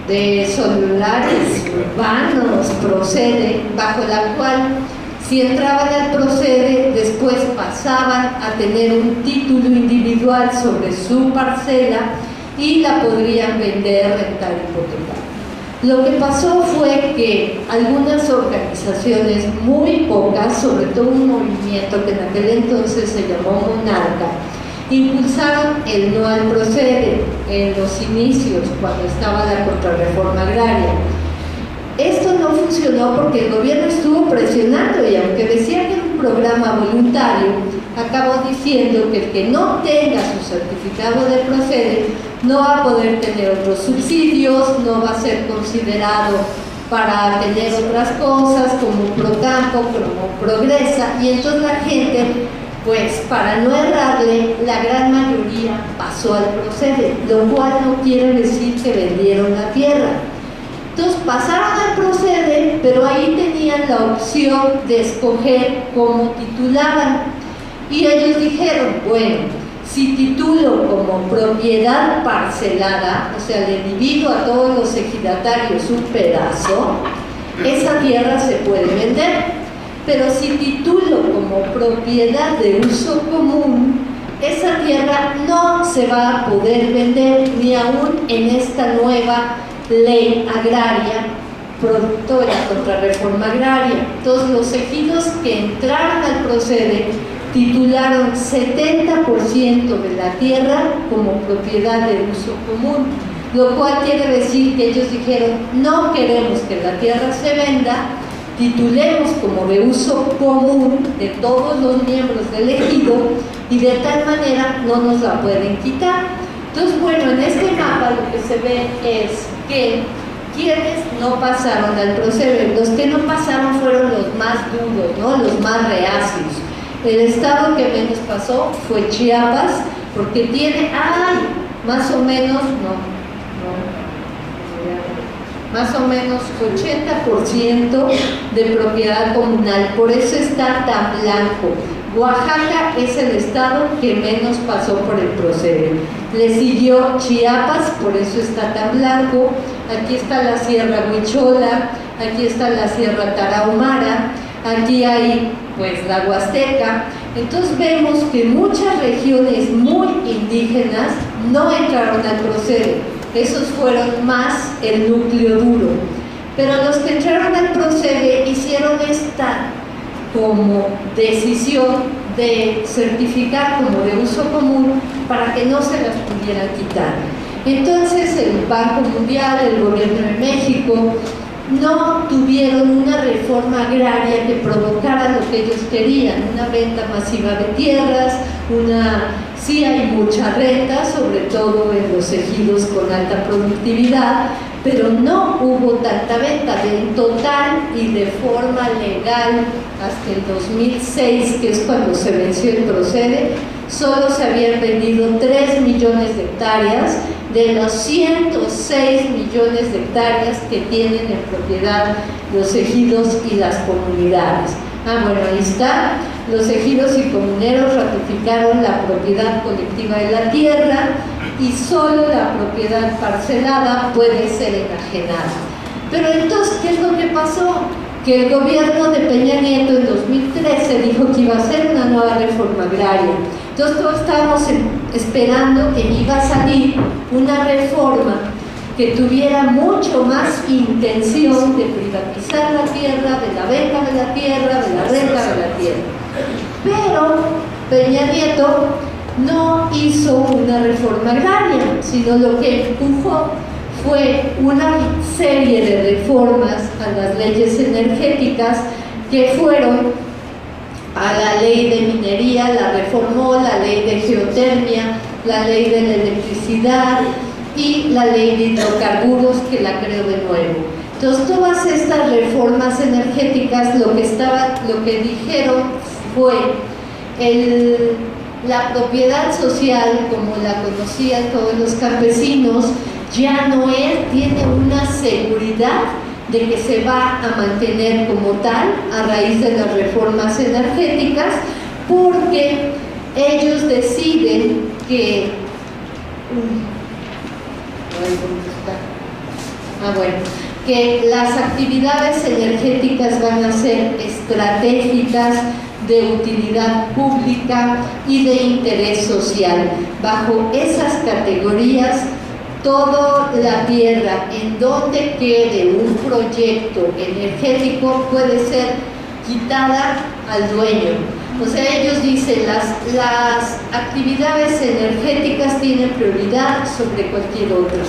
de solares urbanos, PROCEDE, bajo la cual, si entraban al PROCEDE, después pasaban a tener un título individual sobre su parcela y la podrían vender, rentar, hipotecar. Lo que pasó fue que algunas organizaciones, muy pocas, sobre todo un movimiento que en aquel entonces se llamó Monarca, impulsaron el no al procede en los inicios, cuando estaba la contrarreforma agraria. Esto no funcionó porque el gobierno estuvo presionando, y aunque decía que era un programa voluntario, acabó diciendo que el que no tenga su certificado de procede no va a poder tener otros subsidios, no va a ser considerado para tener otras cosas como Procampo, como Progresa, y entonces la gente, pues para no errarle, la gran mayoría pasó al procede, lo cual no quiere decir que vendieron la tierra. Entonces pasaron al procede, pero ahí tenían la opción de escoger cómo titulaban. Y ellos dijeron, bueno, si titulo como propiedad parcelada, o sea, le divido a todos los ejidatarios un pedazo, esa tierra se puede vender. Pero si titulo como propiedad de uso común, esa tierra no se va a poder vender ni aún en esta nueva ley agraria, producto de la contrarreforma agraria. Entonces los ejidos que entraron al procede titularon 70% de la tierra como propiedad de uso común, lo cual quiere decir que ellos dijeron, no queremos que la tierra se venda, titulemos como de uso común de todos los miembros del ejido y de tal manera no nos la pueden quitar. Entonces, bueno, en este mapa lo que se ve es que quienes no pasaron al procede, los que no pasaron fueron los más duros, ¿no? Los más reacios. El estado que menos pasó fue Chiapas, porque tiene, más o menos 80% de propiedad comunal, por eso está tan blanco. Oaxaca es el estado que menos pasó por el procede. Le siguió Chiapas, por eso está tan blanco. Aquí está la Sierra Huichola, aquí está la Sierra Tarahumara, aquí hay pues la Huasteca. Entonces vemos que muchas regiones muy indígenas no entraron al procede. Esos fueron más el núcleo duro. Pero los que entraron al procede hicieron esta como decisión de certificar como de uso común para que no se las pudieran quitar. Entonces el Banco Mundial, el Gobierno de México, no tuvieron una reforma agraria que provocara lo que ellos querían, una venta masiva de tierras, sí hay mucha renta, sobre todo en los ejidos con alta productividad, pero no hubo tanta venta. En total y de forma legal hasta el 2006, que es cuando se venció el procede, solo se habían vendido 3 millones de hectáreas de los 106 millones de hectáreas que tienen en propiedad los ejidos y las comunidades. Bueno, ahí está. Los ejidos y comuneros ratificaron la propiedad colectiva de la tierra y solo la propiedad parcelada puede ser enajenada. Pero entonces, ¿qué es lo que pasó? Que el gobierno de Peña Nieto en 2013 dijo que iba a hacer una nueva reforma agraria. Entonces todos estábamos esperando que iba a salir una reforma que tuviera mucho más intención de privatizar la tierra, de la venta de la tierra, de la renta de la tierra. Pero Peña Nieto no hizo una reforma agraria, sino lo que empujó fue una serie de reformas a las leyes energéticas que fueron a la ley de minería, la reformó, la ley de geotermia, la ley de la electricidad y la ley de hidrocarburos, que la creó de nuevo. Entonces todas estas reformas energéticas lo que dijeron fue la propiedad social como la conocían todos los campesinos ya no tiene una seguridad de que se va a mantener como tal a raíz de las reformas energéticas, porque ellos deciden que que las actividades energéticas van a ser estratégicas, de utilidad pública y de interés social. Bajo esas categorías, toda la tierra en donde quede un proyecto energético puede ser quitada al dueño. O sea, ellos dicen las actividades energéticas tienen prioridad sobre cualquier otra.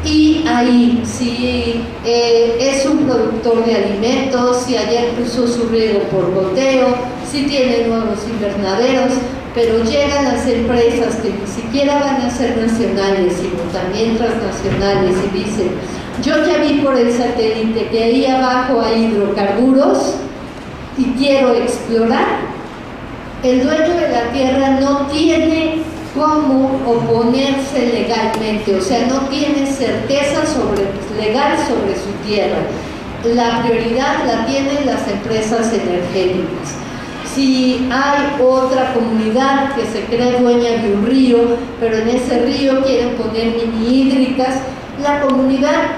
Y ahí, si es un productor de alimentos, si ayer puso su riego por goteo, si tiene nuevos invernaderos, pero llegan las empresas que ni siquiera van a ser nacionales, sino también transnacionales, y dicen, yo ya vi por el satélite que ahí abajo hay hidrocarburos y quiero explorar. El dueño de la tierra no tiene cómo oponerse legalmente, o sea, no tiene certeza legal sobre su tierra. La prioridad la tienen las empresas energéticas. Si hay otra comunidad que se cree dueña de un río, pero en ese río quieren poner mini hídricas, la comunidad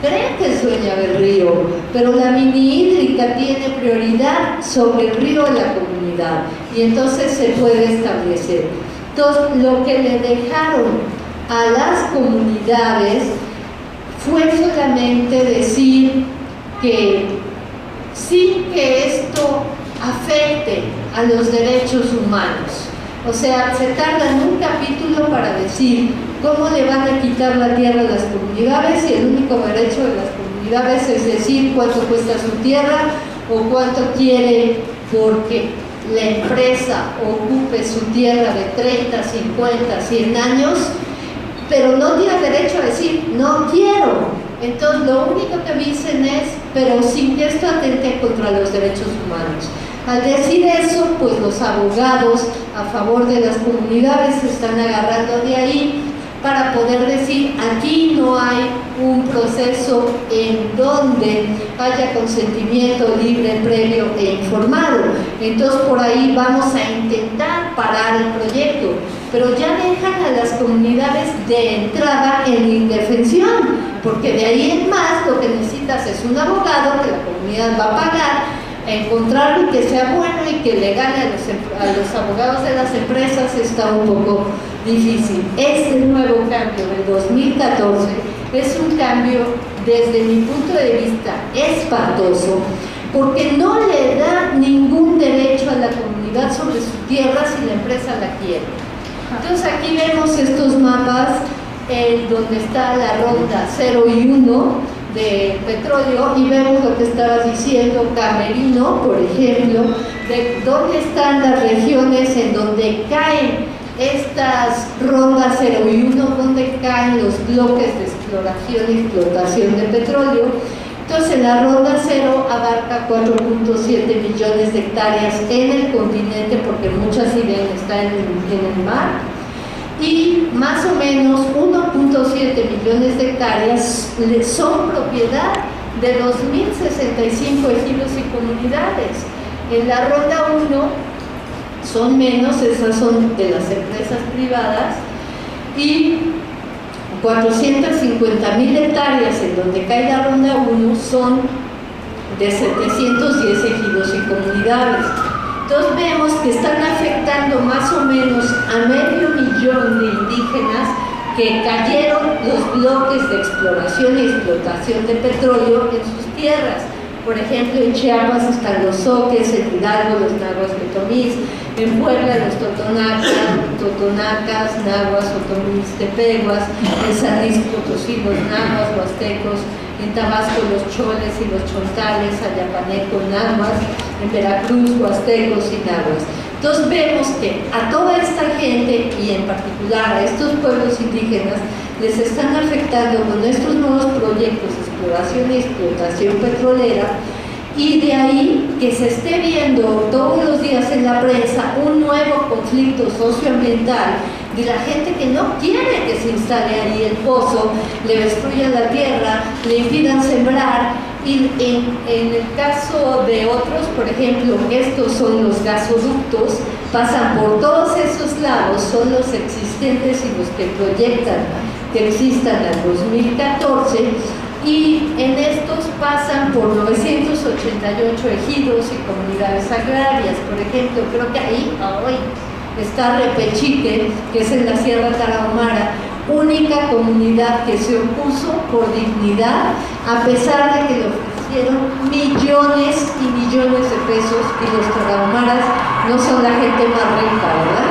cree que es dueña del río, pero la mini hídrica tiene prioridad sobre el río de la comunidad, y entonces se puede establecer. Entonces, lo que le dejaron a las comunidades fue solamente decir que sin que esto afecte a los derechos humanos. O sea, se tardan un capítulo para decir cómo le van a quitar la tierra a las comunidades, y el único derecho de las comunidades es decir cuánto cuesta su tierra o cuánto quiere porque la empresa ocupe su tierra de 30, 50, 100 años, pero no tiene derecho a decir no quiero. Entonces lo único que dicen es, pero sin que esto atente contra los derechos humanos. Al decir eso, pues los abogados a favor de las comunidades se están agarrando de ahí para poder decir, aquí no hay un proceso en donde haya consentimiento libre, previo e informado. Entonces por ahí vamos a intentar parar el proyecto, pero ya dejan a las comunidades de entrada en indefensión, porque de ahí en más lo que necesitas es un abogado que la comunidad va a pagar, a encontrarlo y que sea bueno y que le gane a los abogados de las empresas. Está un poco difícil. Este nuevo cambio del 2014 es un cambio, desde mi punto de vista, espantoso, porque no le da ningún derecho a la comunidad sobre su tierra si la empresa la quiere. Entonces aquí vemos estos mapas donde está la ronda 0 y 1 de petróleo, y vemos lo que estaba diciendo Camerino, por ejemplo, de dónde están las regiones en donde caen estas rondas 0 y 1, donde caen los bloques de exploración y explotación de petróleo. Entonces la ronda 0 abarca 4.7 millones de hectáreas en el continente, porque muchas están en el mar, y más o menos 1.7 millones de hectáreas son propiedad de 2.065 ejidos y comunidades. En la ronda 1 son menos, esas son de las empresas privadas, y 450.000 hectáreas en donde cae la ronda 1 son de 710 ejidos y comunidades. Entonces vemos que están afectando más o menos a 500.000 de indígenas que cayeron los bloques de exploración y explotación de petróleo en sus tierras. Por ejemplo, en Chiapas están los Zoques, en Hidalgo los Nahuas Otomís, en Puebla los Totonacas, Nahuas Otomís, Tepehuas, en San Luis Potosí los Nahuas Huastecos, en Tabasco los Choles y los Chontales, Ayapaneco, Nahuas, en Veracruz Huastecos y Nahuas. Entonces vemos que a toda esta gente, y en particular a estos pueblos indígenas, les están afectando con estos nuevos proyectos de exploración y explotación petrolera, y de ahí que se esté viendo todos los días en la prensa un nuevo conflicto socioambiental de la gente que no quiere que se instale ahí el pozo, le destruyan la tierra, le impidan sembrar. Y en el caso de otros, por ejemplo, estos son los gasoductos, pasan por todos esos lados, son los existentes y los que proyectan que existan al 2014, y en estos pasan por 988 ejidos y comunidades agrarias. Por ejemplo, creo que ahí hoy está Repechique, que es en la Sierra Tarahumara, única comunidad que se opuso por dignidad, a pesar de que le ofrecieron millones y millones de pesos, y los tarahumaras no son la gente más rica, ¿verdad?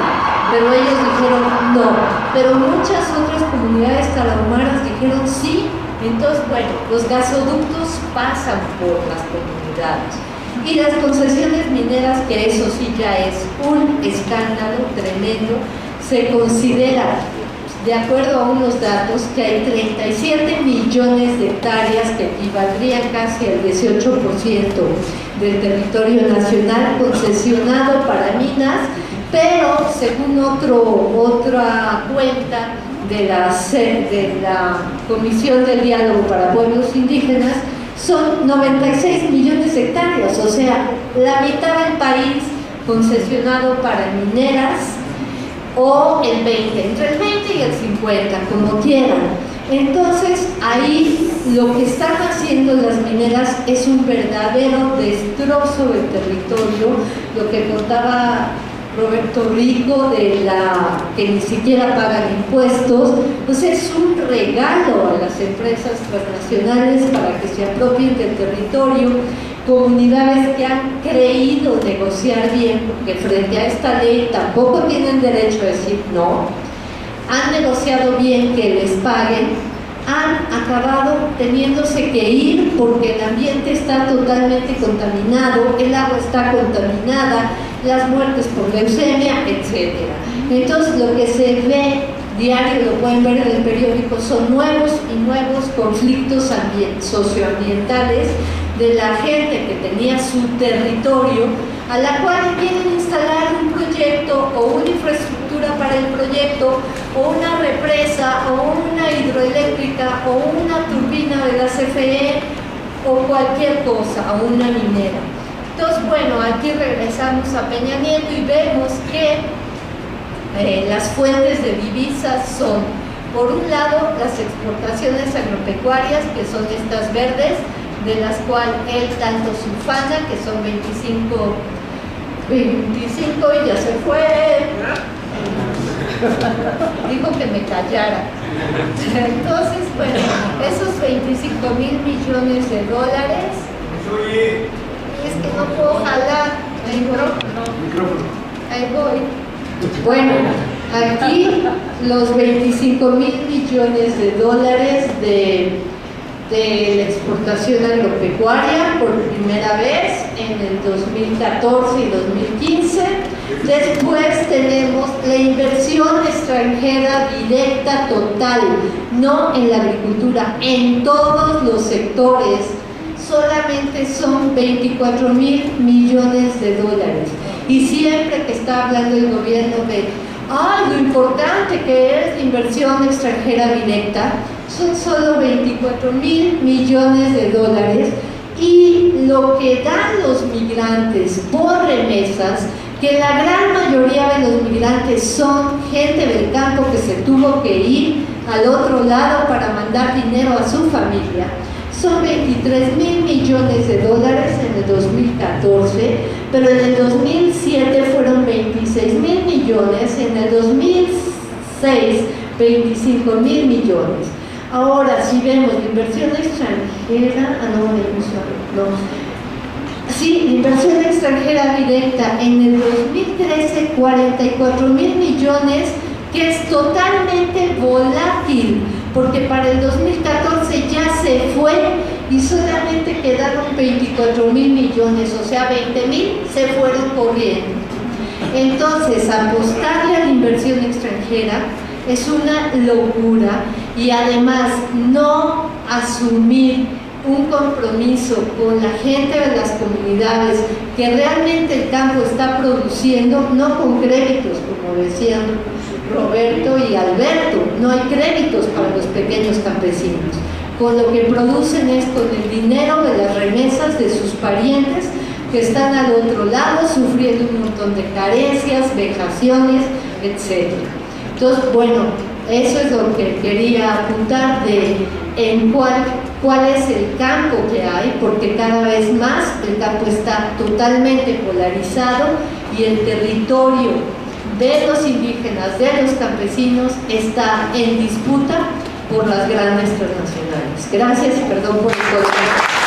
Pero ellos dijeron no. Pero muchas otras comunidades tarahumaras dijeron sí. Entonces, bueno, los gasoductos pasan por las comunidades. Y las concesiones mineras, que eso sí ya es un escándalo tremendo, se considera, de acuerdo a unos datos, que hay 37 millones de hectáreas que equivaldrían casi al 18% del territorio nacional concesionado para minas, pero según otra cuenta de la Comisión del Diálogo para Pueblos Indígenas, son 96 millones de hectáreas, o sea, la mitad del país concesionado para mineras, o el 20, entre el 20 y el 50, como quieran. Entonces, ahí lo que están haciendo las mineras es un verdadero destrozo del territorio, lo que contaba Roberto Rico, de la que ni siquiera pagan impuestos, pues es un regalo a las empresas transnacionales para que se apropien del territorio, comunidades que han creído negociar bien, porque frente a esta ley tampoco tienen derecho a decir no, han negociado bien que les paguen, han acabado teniéndose que ir porque el ambiente está totalmente contaminado, el agua está contaminada, las muertes por leucemia, etc. Entonces, lo que se ve diario, lo pueden ver en el periódico, son nuevos y nuevos conflictos socioambientales de la gente que tenía su territorio, a la cual quieren instalar un proyecto o una infraestructura para el proyecto, o una represa, o una hidroeléctrica, o una turbina de la CFE, o cualquier cosa, o una minera. Entonces, bueno, aquí regresamos a Peña Nieto y vemos que las fuentes de divisas son, por un lado, las exportaciones agropecuarias, que son estas verdes, de las cuales él tanto se ufana, que son 25 y ya se fue. Dijo que me callara. Entonces, bueno, esos 25,000 millones de dólares, es que no puedo jalar el micrófono. Ahí voy. Bueno, aquí los 25,000 millones de dólares de la exportación agropecuaria por primera vez en el 2014 y 2015. Después tenemos la inversión extranjera directa total, no en la agricultura, en todos los sectores, solamente son 24,000 millones de dólares. Y siempre que está hablando el gobierno de lo importante que es la inversión extranjera directa, son solo 24,000 millones de dólares, y lo que dan los migrantes por remesas, que la gran mayoría de los migrantes son gente del campo que se tuvo que ir al otro lado para mandar dinero a su familia, son 23,000 millones de dólares en el 2014, pero en el 2007 fueron 26,000 millones, en el 2006 25,000 millones. Ahora, si vemos la inversión extranjera, sí, la inversión extranjera directa en el 2013, 44,000 millones, que es totalmente volátil, porque para el 2014 ya se fue y solamente quedaron 24,000 millones, o sea, 20,000 se fueron corriendo. Entonces, apostarle a la inversión extranjera es una locura, y además no asumir un compromiso con la gente de las comunidades, que realmente el campo está produciendo, no con créditos, como decían Roberto y Alberto, no hay créditos para los pequeños campesinos, con lo que producen es con el dinero de las remesas de sus parientes que están al otro lado sufriendo un montón de carencias, vejaciones, etc. Entonces, bueno, eso es lo que quería apuntar de en cuál es el campo que hay, porque cada vez más el campo está totalmente polarizado y el territorio de los indígenas, de los campesinos, está en disputa por las grandes transnacionales. Gracias y perdón por el corte.